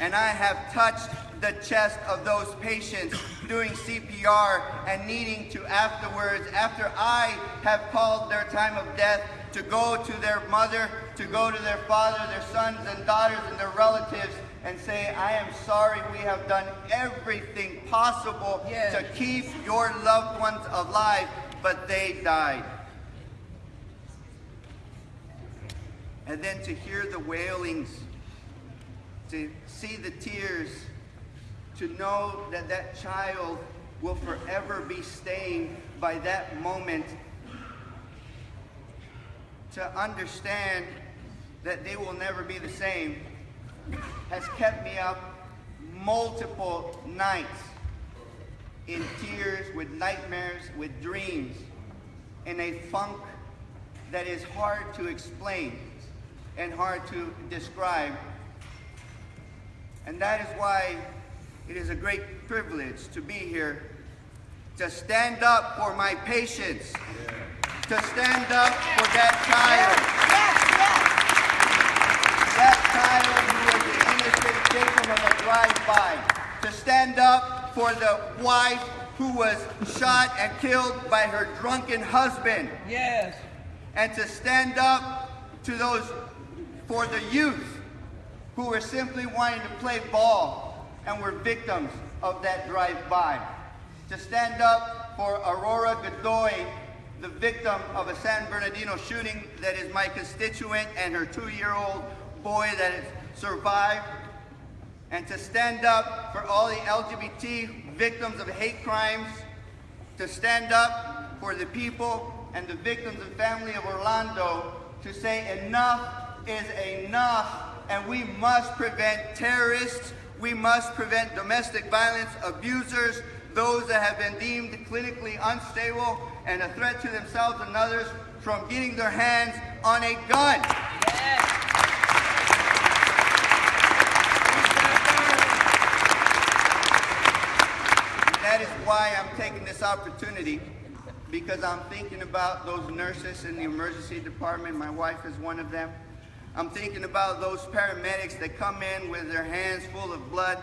And I have touched the chest of those patients doing CPR and needing to afterwards, after I have called their time of death, to go to their mother, to go to their father, their sons and daughters and their relatives and say, I am sorry, we have done everything possible to keep your loved ones alive, but they died. And then to hear the wailings, to see the tears, to know that that child will forever be stained by that moment, to understand that they will never be the same, has kept me up multiple nights in tears, with nightmares, with dreams, in a funk that is hard to explain and hard to describe. And that is why it is a great privilege to be here, to stand up for my patients, to stand up for that child, that child who was an innocent victim of a drive-by, to stand up for the wife who was shot and killed by her drunken husband, and to stand up to those, for the youth who were simply wanting to play ball and were victims of that drive-by. To stand up for Aurora Godoy, the victim of a San Bernardino shooting that is my constituent, and her 2-year-old boy that has survived. And to stand up for all the LGBT victims of hate crimes. To stand up for the people and the victims and family of Orlando, to say enough is enough. And we must prevent terrorists, we must prevent domestic violence abusers, those that have been deemed clinically unstable and a threat to themselves and others, from getting their hands on a gun. That is why I'm taking this opportunity, because I'm thinking about those nurses in the emergency department. My wife is one of them. I'm thinking about those paramedics that come in with their hands full of blood.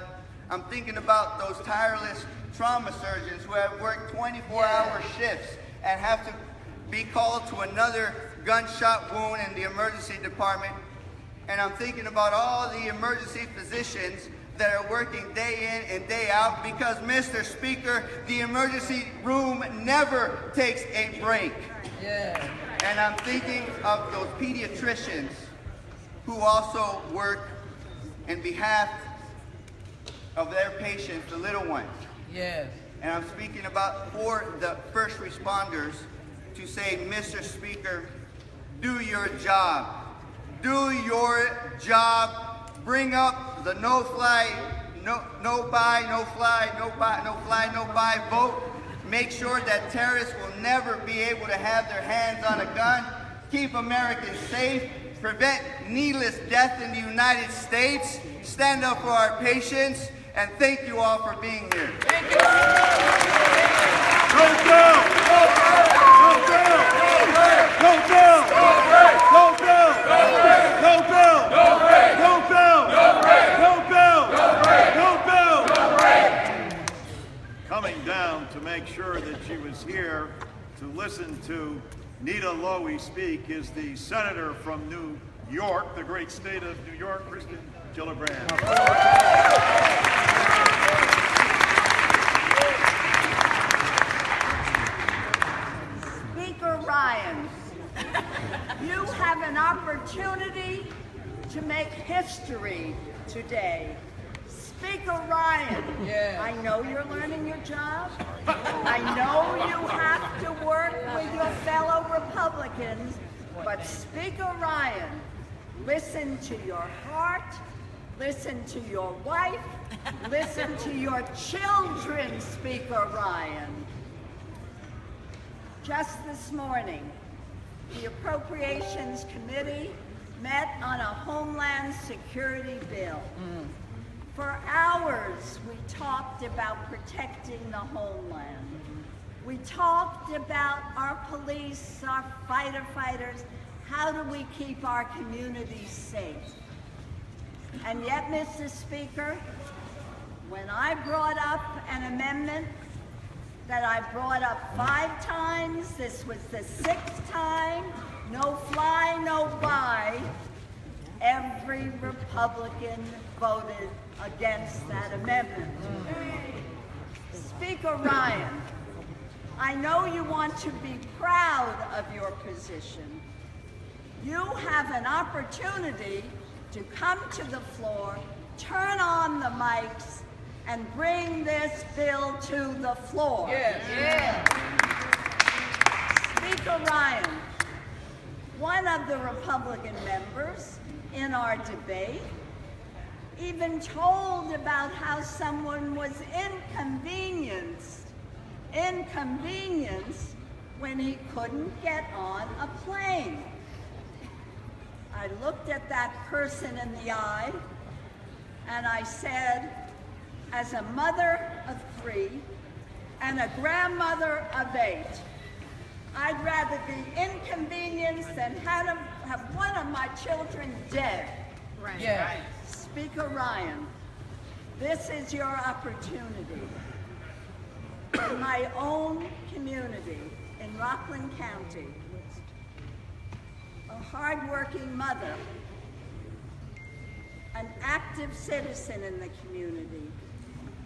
I'm thinking about those tireless trauma surgeons who have worked 24-hour shifts and have to be called to another gunshot wound in the emergency department. And I'm thinking about all the emergency physicians that are working day in and day out, because, Mr. Speaker, the emergency room never takes a break. And I'm thinking of those pediatricians who also work in behalf of their patients, the little ones. And I'm speaking about for the first responders to say, Mr. Speaker, do your job. Do your job. Bring up the no fly, no buy vote. Make sure that terrorists will never be able to have their hands on a gun. Keep Americans safe. prevent needless death in the United States, stand up for our patients, and thank you all for being here. Thank you. Go Bill! Go Bill! Go Bill! Go Bill! Go Bill! Go Bill! Go Bill! Coming down to make sure that she was here to listen to Nita Lowey speak is the senator from New York, the great state of New York, Kristen Gillibrand. Speaker Ryan, you have an opportunity to make history today. Speaker Ryan, I know you're learning your job. I know you have to work with your fellow Republicans, but Speaker Ryan, listen to your heart, listen to your wife, listen to your children, Speaker Ryan. Just this morning, the Appropriations Committee met on a Homeland Security bill. For hours, we talked about protecting the homeland. We talked about our police, our fighter fighters. How do we keep our communities safe? And yet, Mr. Speaker, when I brought up an amendment that I brought up 5 times, this was the 6th time, no fly, no buy, every Republican voted against that amendment. Speaker Ryan, I know you want to be proud of your position. You have an opportunity to come to the floor, turn on the mics, and bring this bill to the floor. Speaker Ryan, one of the Republican members in our debate even told about how someone was inconvenienced when he couldn't get on a plane. I looked at that person in the eye and I said, as a mother of 3 and a grandmother of 8, I'd rather be inconvenienced than have one of my children dead. Right. Yeah. Speaker Ryan, this is your opportunity. In my own community in Rockland County, a hardworking mother, an active citizen in the community,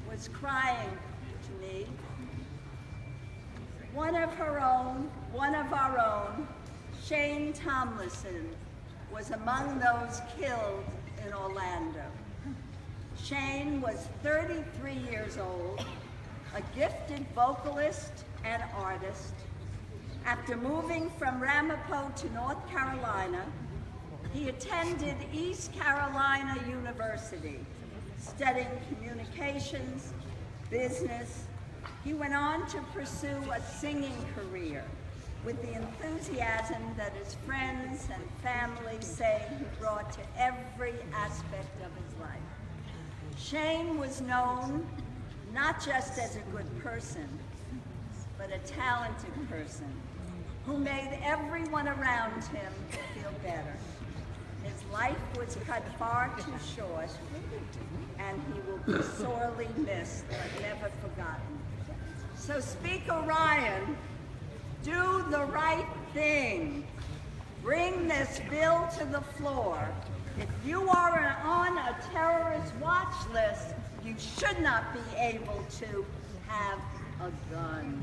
was crying to me. One of our own, Shane Tomlinson, was among those killed in Orlando. Shane was 33 years old, a gifted vocalist and artist. After moving from Ramapo to North Carolina, he attended East Carolina University, studying communications, business. He went on to pursue a singing career with the enthusiasm that his friends and family say he brought to every aspect of his life. Shane was known not just as a good person, but a talented person who made everyone around him feel better. His life was cut far too short, and he will be sorely missed but never forgotten. So Speaker Ryan, do the right thing. Bring this bill to the floor. If you are on a terrorist watch list, you should not be able to have a gun.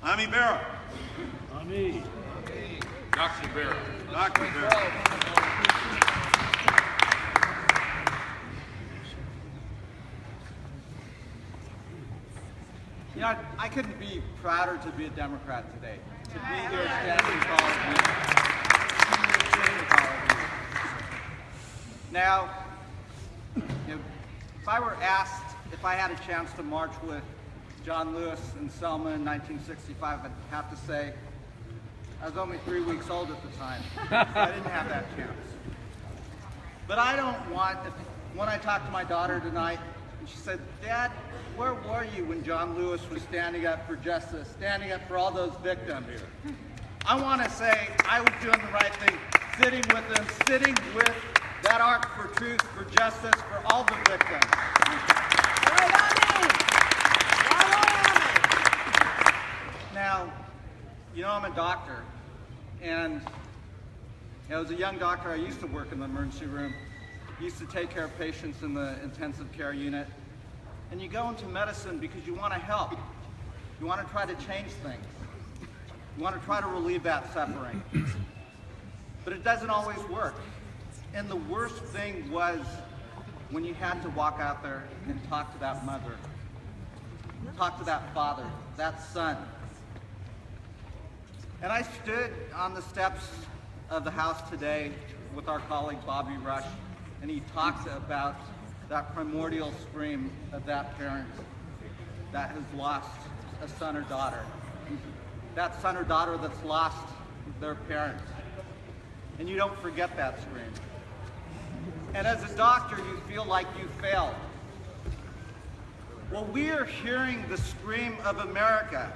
Ami Bera. Ami. Dr. Bera. Dr. Bera. You know, I couldn't be prouder to be a Democrat today. To be here standing with all of you. Now, if I were asked if I had a chance to march with John Lewis and Selma in 1965, I'd have to say I was only 3 weeks old at the time, so I didn't have that chance. But I don't want, when I talked to my daughter tonight, and she said, Dad, where were you when John Lewis was standing up for justice, standing up for all those victims? I want to say I was doing the right thing, sitting with them, sitting with that Arc for Truth, for Justice, for all the victims. Now, you know, I'm a doctor, and as a young doctor, I used to work in the emergency room, used to take care of patients in the intensive care unit. And you go into medicine because you want to help. You want to try to change things. You want to try to relieve that suffering. But it doesn't always work. And the worst thing was when you had to walk out there and talk to that mother, talk to that father, that son. And I stood on the steps of the House today with our colleague Bobby Rush, and he talked about that primordial scream of that parent that has lost a son or daughter. That son or daughter that's lost their parent. And you don't forget that scream. And as a doctor, you feel like you failed. Well, we are hearing the scream of America.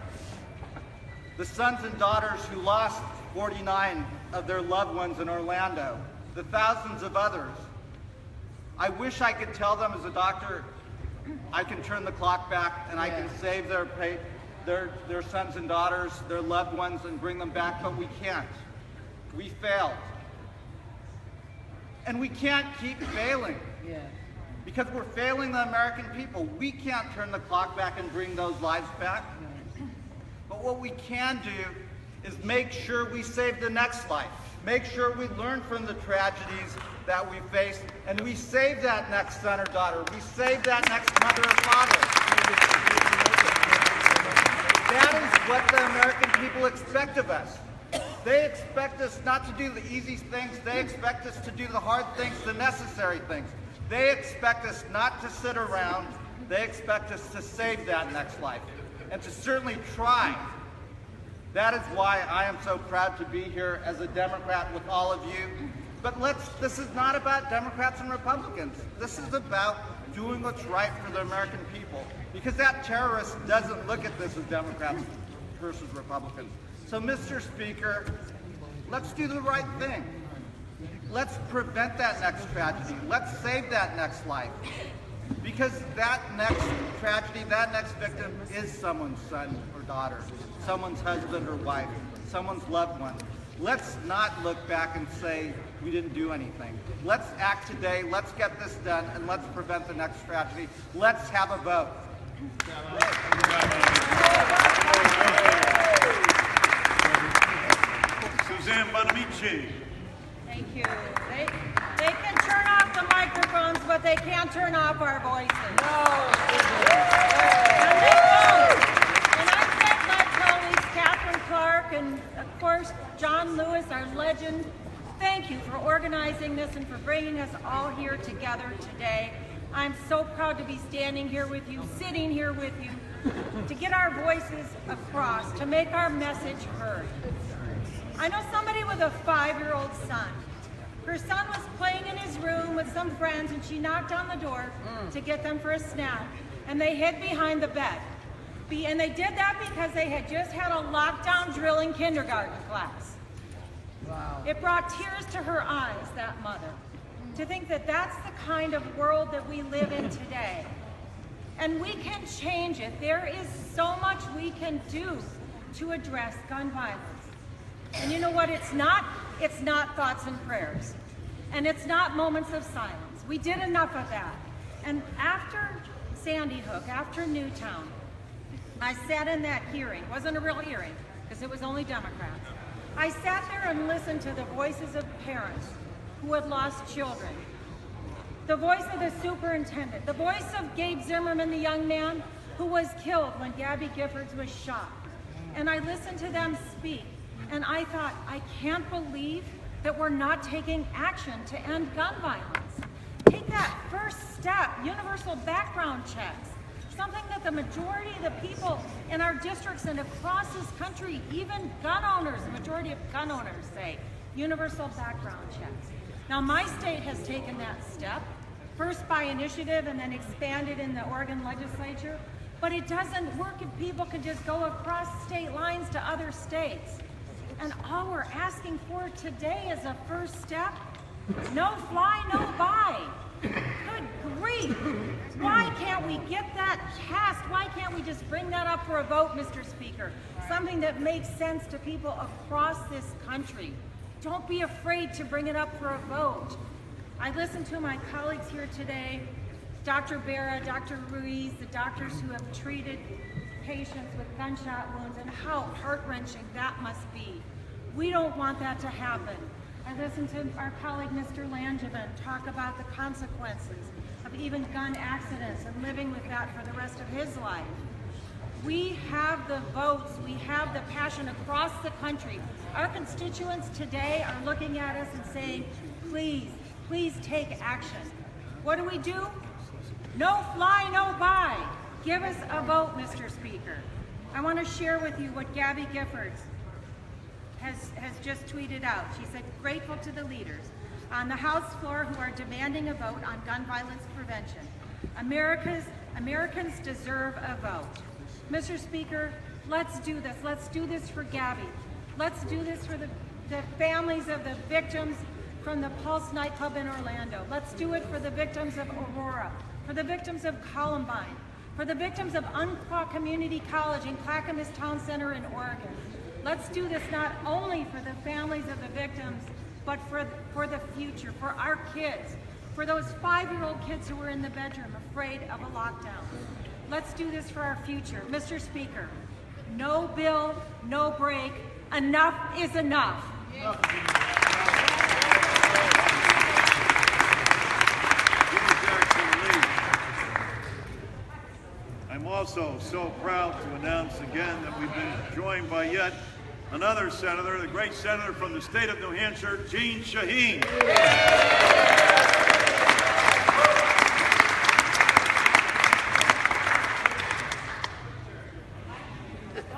The sons and daughters who lost 49 of their loved ones in Orlando, the thousands of others. I wish I could tell them as a doctor, I can turn the clock back and I can save their sons and daughters, their loved ones, and bring them back, but we can't. We failed. And we can't keep failing. Because we're failing the American people. We can't turn the clock back and bring those lives back. But what we can do is make sure we save the next life. Make sure we learn from the tragedies that we face, and we save that next son or daughter. We save that next mother or father. That is what the American people expect of us. They expect us not to do the easy things. They expect us to do the hard things, the necessary things. They expect us not to sit around. They expect us to save that next life, and to certainly try. That is why I am so proud to be here as a Democrat with all of you. But this is not about Democrats and Republicans. This is about doing what's right for the American people. Because that terrorist doesn't look at this as Democrats versus Republicans. So, Mr. Speaker, let's do the right thing. Let's prevent that next tragedy. Let's save that next life. Because that next tragedy, that next victim is someone's son or daughter, someone's husband or wife, someone's loved one. Let's not look back and say we didn't do anything. Let's act today, let's get this done, and let's prevent the next tragedy. Let's have a vote. Suzanne Bonamici. Thank you. They can turn off the microphones, but they can't turn off our voices. No. And they won't. And I thank my colleagues, Catherine Clark, and of course, John Lewis, our legend. Thank you for organizing this and for bringing us all here together today. I'm so proud to be standing here with you, sitting here with you, to get our voices across, to make our message heard. I know somebody with a 5-year-old son. Her son was playing in his room with some friends, and she knocked on the door to get them for a snack, and they hid behind the bed. And they did that because they had just had a lockdown drill in kindergarten class. Wow. It brought tears to her eyes, that mother, to think that that's the kind of world that we live in today. And we can change it. There is so much we can do to address gun violence. And you know what? It's not thoughts and prayers. And it's not moments of silence. We did enough of that. And after Sandy Hook, after Newtown, I sat in that hearing. It wasn't a real hearing, because it was only Democrats. I sat there and listened to the voices of parents who had lost children. The voice of the superintendent. The voice of Gabe Zimmerman, the young man who was killed when Gabby Giffords was shot. And I listened to them speak. And I thought, I can't believe that we're not taking action to end gun violence. Take that first step, universal background checks. the majority of the people in our districts and across this country, even gun owners, the majority of gun owners say universal background checks. Now, my state has taken that step, first by initiative and then expanded in the Oregon legislature, but it doesn't work if people can just go across state lines to other states. And all we're asking for today is a first step. No fly, no buy. Good grief. Why can't we get that passed? Why can't we just bring that up for a vote, Mr. Speaker? Something that makes sense to people across this country. Don't be afraid to bring it up for a vote. I listened to my colleagues here today, Dr. Berra, Dr. Ruiz, the doctors who have treated patients with gunshot wounds, and how heart-wrenching that must be. We don't want that to happen. I listened to our colleague, Mr. Langevin, talk about the consequences of even gun accidents and living with that for the rest of his life. We have the votes, we have the passion across the country. Our constituents today are looking at us and saying, please, please take action. What do? No fly, no buy. Give us a vote, Mr. Speaker. I want to share with you what Gabby Giffords has just tweeted out. She said, grateful to the leaders on the House floor who are demanding a vote on gun violence prevention. Americans deserve a vote. Mr. Speaker, let's do this. Let's do this for Gabby. Let's do this for the families of the victims from the Pulse nightclub in Orlando. Let's do it for the victims of Aurora, for the victims of Columbine, for the victims of Umpqua Community College and Clackamas Town Center in Oregon. Let's do this not only for the families of the victims, but for the future, for our kids, for those 5-year-old kids who are in the bedroom afraid of a lockdown. Let's do this for our future. Mr. Speaker, no bill, no break. Enough is enough. I'm also so proud to announce again that we've been joined by yet another senator, the great senator from the state of New Hampshire, Jeanne Shaheen.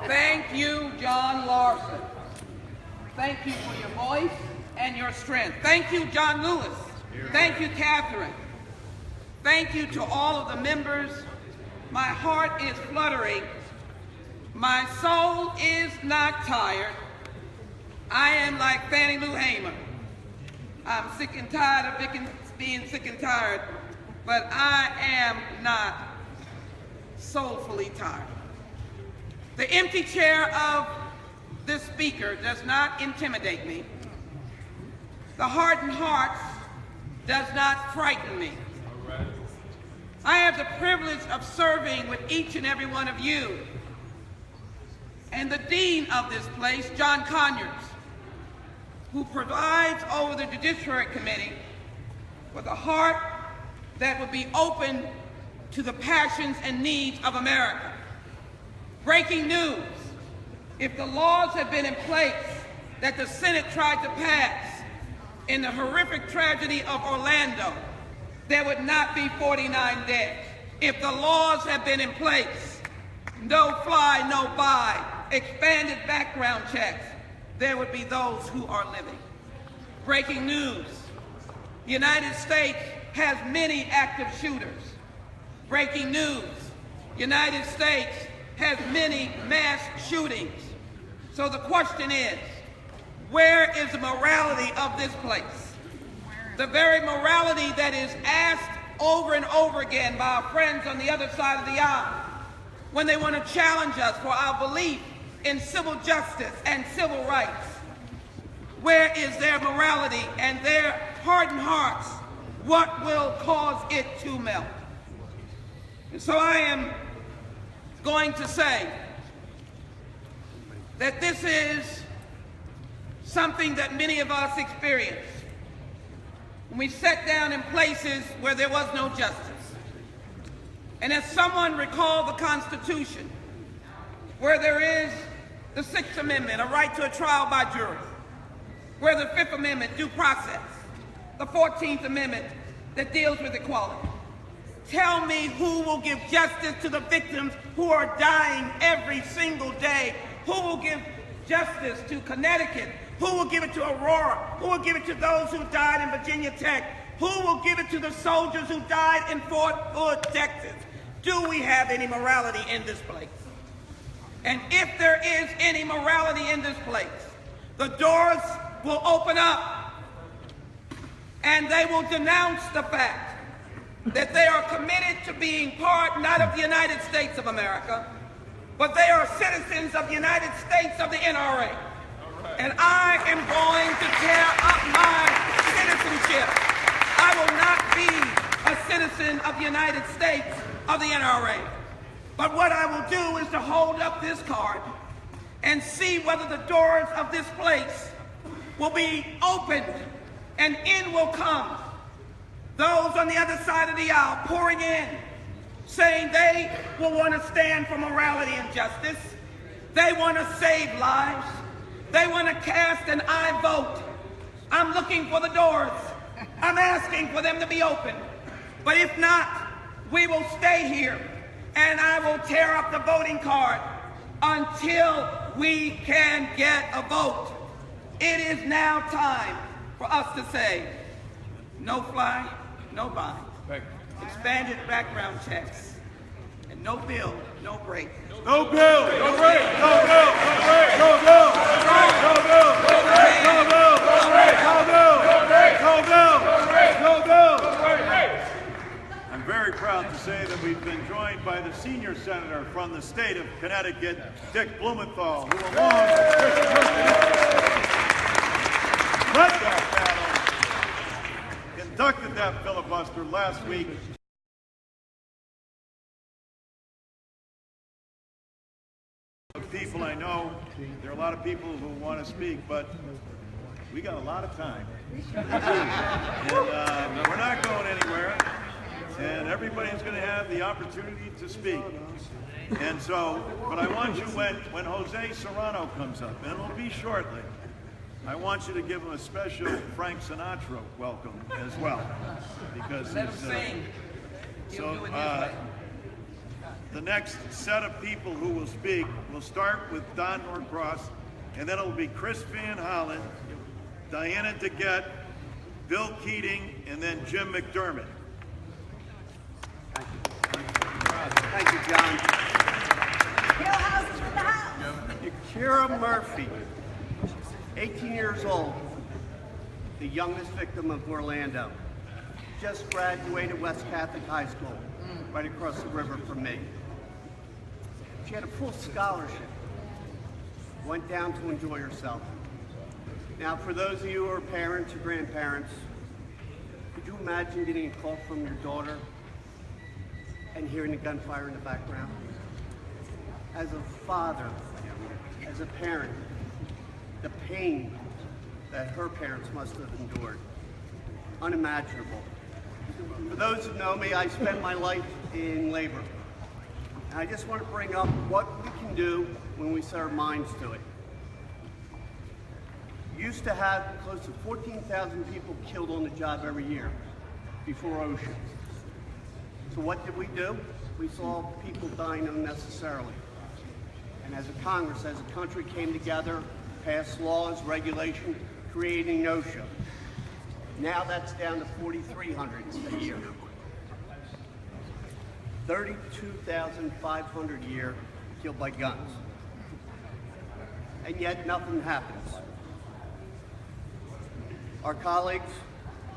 Thank you, John Larson. Thank you for your voice and your strength. Thank you, John Lewis. Thank you, Catherine. Thank you to all of the members. My heart is fluttering. My soul is not tired. I am like Fannie Lou Hamer. I'm sick and tired of being sick and tired, but I am not soulfully tired. The empty chair of this speaker does not intimidate me. The hardened hearts does not frighten me. I have the privilege of serving with each and every one of you. And the dean of this place, John Conyers, who presides over the Judiciary Committee with a heart that would be open to the passions and needs of America. Breaking news, if the laws had been in place that the Senate tried to pass in the horrific tragedy of Orlando, there would not be 49 dead. If the laws had been in place, no fly, no buy, expanded background checks, there would be those who are living. Breaking news, the United States has many active shooters. Breaking news, the United States has many mass shootings. So the question is, where is the morality of this place? The very morality that is asked over and over again by our friends on the other side of the aisle when they want to challenge us for our belief in civil justice and civil rights. Where is their morality and their hardened hearts? What will cause it to melt? And so I am going to say that this is something that many of us experience when we sat down in places where there was no justice. And as someone recalled the Constitution, where there is the Sixth Amendment, a right to a trial by jury, where the Fifth Amendment, due process, the 14th Amendment that deals with equality. Tell me who will give justice to the victims who are dying every single day. Who will give justice to Connecticut? Who will give it to Aurora? Who will give it to those who died in Virginia Tech? Who will give it to the soldiers who died in Fort Hood, Texas? Do we have any morality in this place? And if there is any morality in this place, the doors will open up and they will denounce the fact that they are committed to being part not of the United States of America, but they are citizens of the United States of the NRA. And I am going to tear up my citizenship. I will not be a citizen of the United States of the NRA. But what I will do is to hold up this card and see whether the doors of this place will be opened and in will come those on the other side of the aisle pouring in, saying they will want to stand for morality and justice. They want to save lives. They want to cast an I vote. I'm looking for the doors. I'm asking for them to be open. But if not, we will stay here and I will tear up the voting card until we can get a vote. It is now time for us to say, no fly, no buy. Expanded background checks. And no bill, no break. No bill, no break, no bill, no break, no bill, no break, no bill, no break, no bill, no break, no bill, no break, no bill, no break, no bill, no break. I'm very proud to say that we've been joined by the senior senator from the state of Connecticut, Dick Blumenthal, who along with Chris led that battle, conducted that filibuster last week. People I know, there are a lot of people who want to speak, but we got a lot of time. And we're not going anywhere, and everybody's going to have the opportunity to speak. And so, but I want you, when Jose Serrano comes up, and it'll be shortly, I want you to give him a special Frank Sinatra welcome as well, because he's the next set of people who will speak will start with Don Norcross, and then it'll be Chris Van Hollen, Diana DeGette, Bill Keating, and then Jim McDermott. Thank you, John. Yakira Murphy, 18 years old, the youngest victim of Orlando, just graduated West Catholic High School, right across the river from me. She had a full scholarship, went down to enjoy herself. Now, for those of you who are parents or grandparents, could you imagine getting a call from your daughter and hearing the gunfire in the background? As a father, as a parent, the pain that her parents must have endured, unimaginable. For those who know me, I spent my life in labor. And I just want to bring up what we can do when we set our minds to it. We used to have close to 14,000 people killed on the job every year before OSHA. So what did we do? We saw people dying unnecessarily. And as a Congress, as a country, came together, passed laws, regulation, creating OSHA. Now that's down to 4,300 a year. 32,500 a year killed by guns. And yet nothing happens. Our colleagues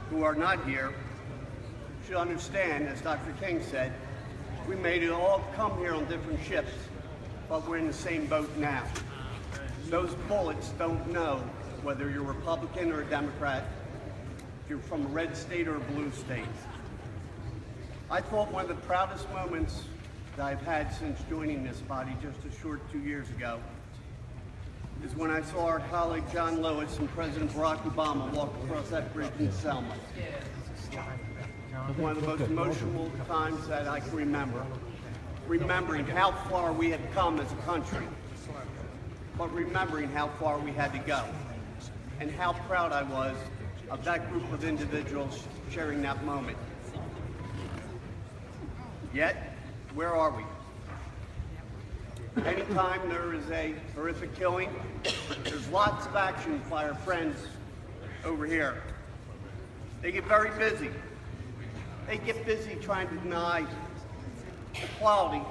who are not here should understand, as Dr. King said, we may all come here on different ships, but we're in the same boat now. Those bullets don't know whether you're a Republican or a Democrat, if you're from a red state or a blue state. I thought one of the proudest moments that I've had since joining this body just a short 2 years ago is when I saw our colleague John Lewis and President Barack Obama walk across that bridge in Selma. One of the most emotional times that I can remember. Remembering how far we had come as a country, but remembering how far we had to go, and how proud I was of that group of individuals sharing that moment. Yet, where are we? Anytime there is a horrific killing, there's lots of action by our friends over here. They get very busy. They get busy trying to deny equality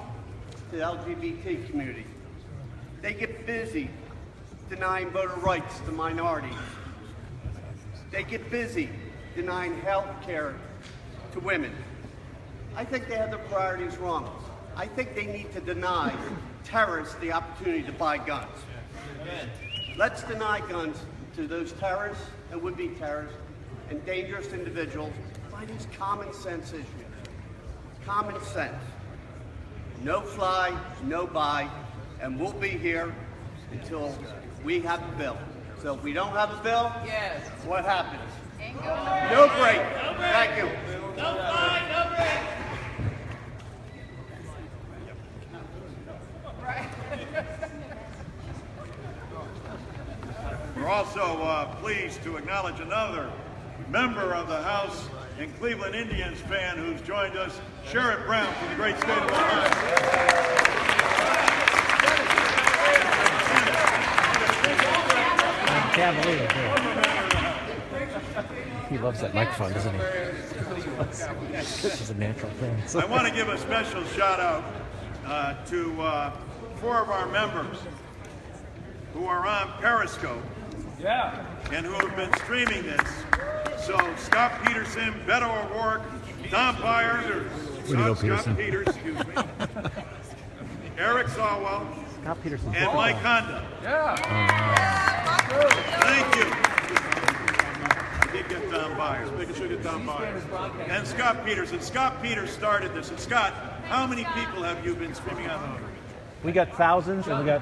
to the LGBT community. They get busy denying voter rights to minorities. They get busy denying health care to women. I think they have their priorities wrong. I think they need to deny terrorists the opportunity to buy guns. Let's deny guns to those terrorists and would-be terrorists and dangerous individuals by these common sense issues. Common sense. No fly, no buy, and we'll be here until we have a bill. So if we don't have a bill, Yes. what happens? No break. Thank you. No fly, no break. We're also pleased to acknowledge another member of the House and Cleveland Indians fan who's joined us, Sherrod Brown from the great state of Ohio. Cavalier. He loves that microphone, doesn't he? This is a natural thing. I want to give a special shout out to 4 of our members who are on Periscope and who have been streaming this. So Scott Peterson, Beto O'Rourke, Tom Byers, Scott Peters, excuse me, Eric Sawwell, Scott Peterson, and Mike Honda. Thank you. I did get Tom Byers. Making sure you get Tom Byers. And Scott Peterson. Scott Peters started this. And Scott, how many people have you been streaming on? We got thousands, and we got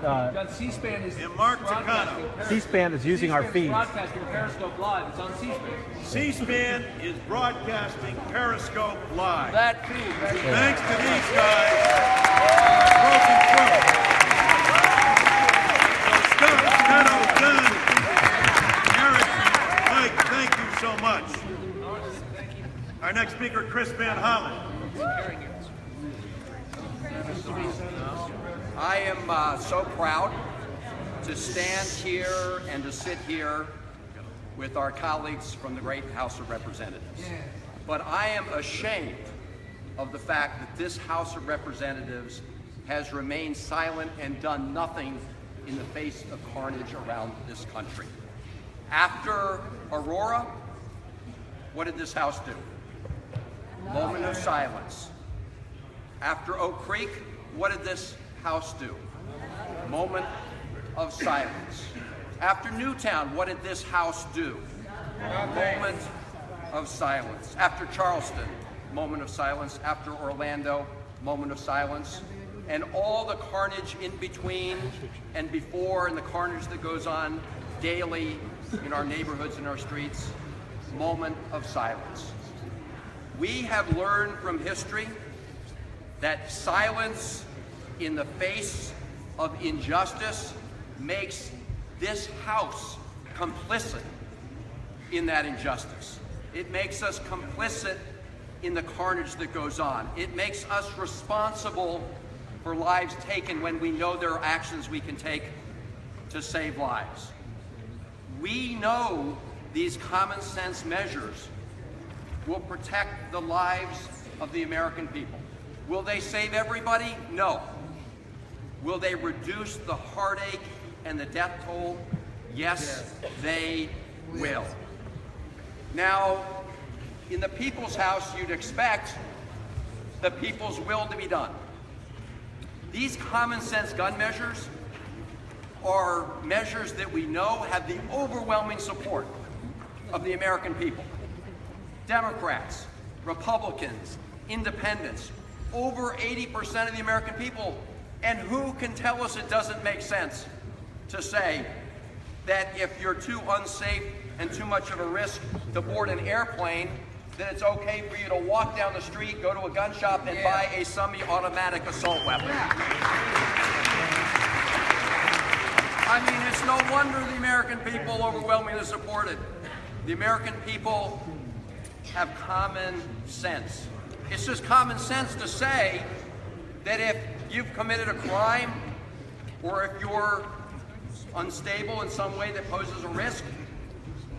C-SPAN is and Mark Takano. C-SPAN is using our feed. Broadcasting Periscope Live. It's on C-SPAN. C-SPAN is broadcasting Periscope Live. That too. Thanks to these guys. Broken through. So Scott, Beto, John, Eric, Mike, thank you so much. Our next speaker, Chris Van Hollen. I am so proud to stand here and to sit here with our colleagues from the great House of Representatives. But I am ashamed of the fact that this House of Representatives has remained silent and done nothing in the face of carnage around this country. After Aurora, what did this House do? Moment of silence. After Oak Creek, what did this House do? Moment of silence. After Newtown, what did this House do? Moment of silence. After Charleston, moment of silence. After Orlando, moment of silence. And all the carnage in between and before, and the carnage that goes on daily in our neighborhoods and our streets, moment of silence. We have learned from history that silence in the face of injustice makes this House complicit in that injustice. It makes us complicit in the carnage that goes on. It makes us responsible for lives taken when we know there are actions we can take to save lives. We know these common sense measures will protect the lives of the American people. Will they save everybody? No. Will they reduce the heartache and the death toll? Yes, they will. Now, in the People's House, you'd expect the people's will to be done. These common sense gun measures are measures that we know have the overwhelming support of the American people. Democrats, Republicans, independents, over 80% of the American people. And who can tell us it doesn't make sense to say that if you're too unsafe and too much of a risk to board an airplane, that it's okay for you to walk down the street, go to a gun shop, and buy a semi-automatic assault weapon. I mean, it's no wonder the American people overwhelmingly support it. The American people have common sense. It's just common sense to say that if you've committed a crime or if you're unstable in some way that poses a risk,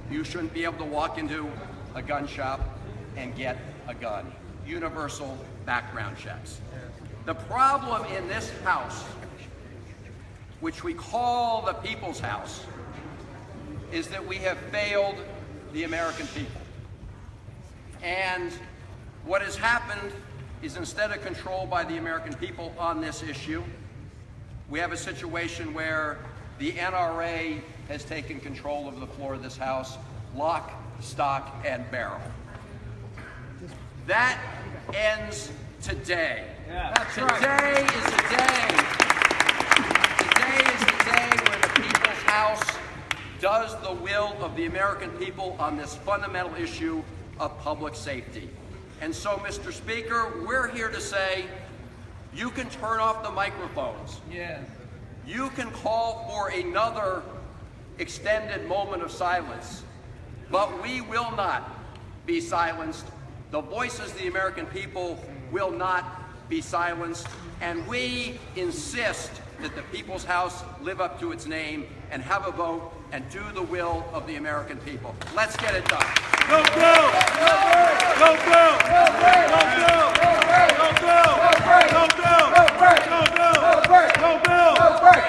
you shouldn't be able to walk into a gun shop and get a gun. Universal background checks. The problem in this house, which we call the People's House, is that we have failed the American people. And what has happened is, instead of control by the American people on this issue, we have a situation where the NRA has taken control of the floor of this House, lock, stock, and barrel. That ends today. Today is the day. Today is the day where the People's House does the will of the American people on this fundamental issue of public safety. And so, Mr. Speaker, we're here to say, you can turn off the microphones. Yes. You can call for another extended moment of silence, but we will not be silenced. The voices of the American people will not be silenced, and we insist that the People's House live up to its name and have a vote and do the will of the American people. Let's get it done. Go Bill! Go Bill! Go Bill! Go Bill! Go Bill! Go Bill! Go Bill!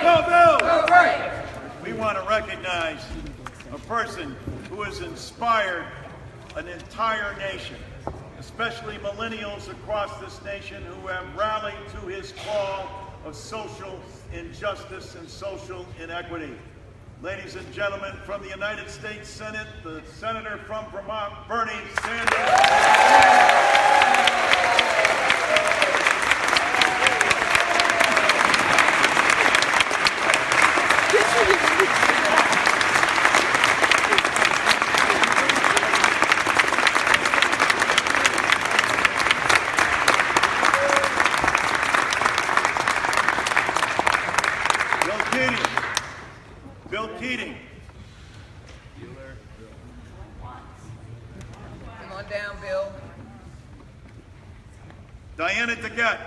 Go Bill! We want to recognize a person who has inspired an entire nation, especially millennials across this nation who have rallied to his call of social injustice and social inequity. Ladies and gentlemen, from the United States Senate, the Senator from Vermont, Bernie Sanders. Bill Keating. Come on down, Bill. Diana DeGette.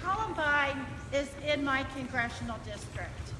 Columbine is in my congressional district.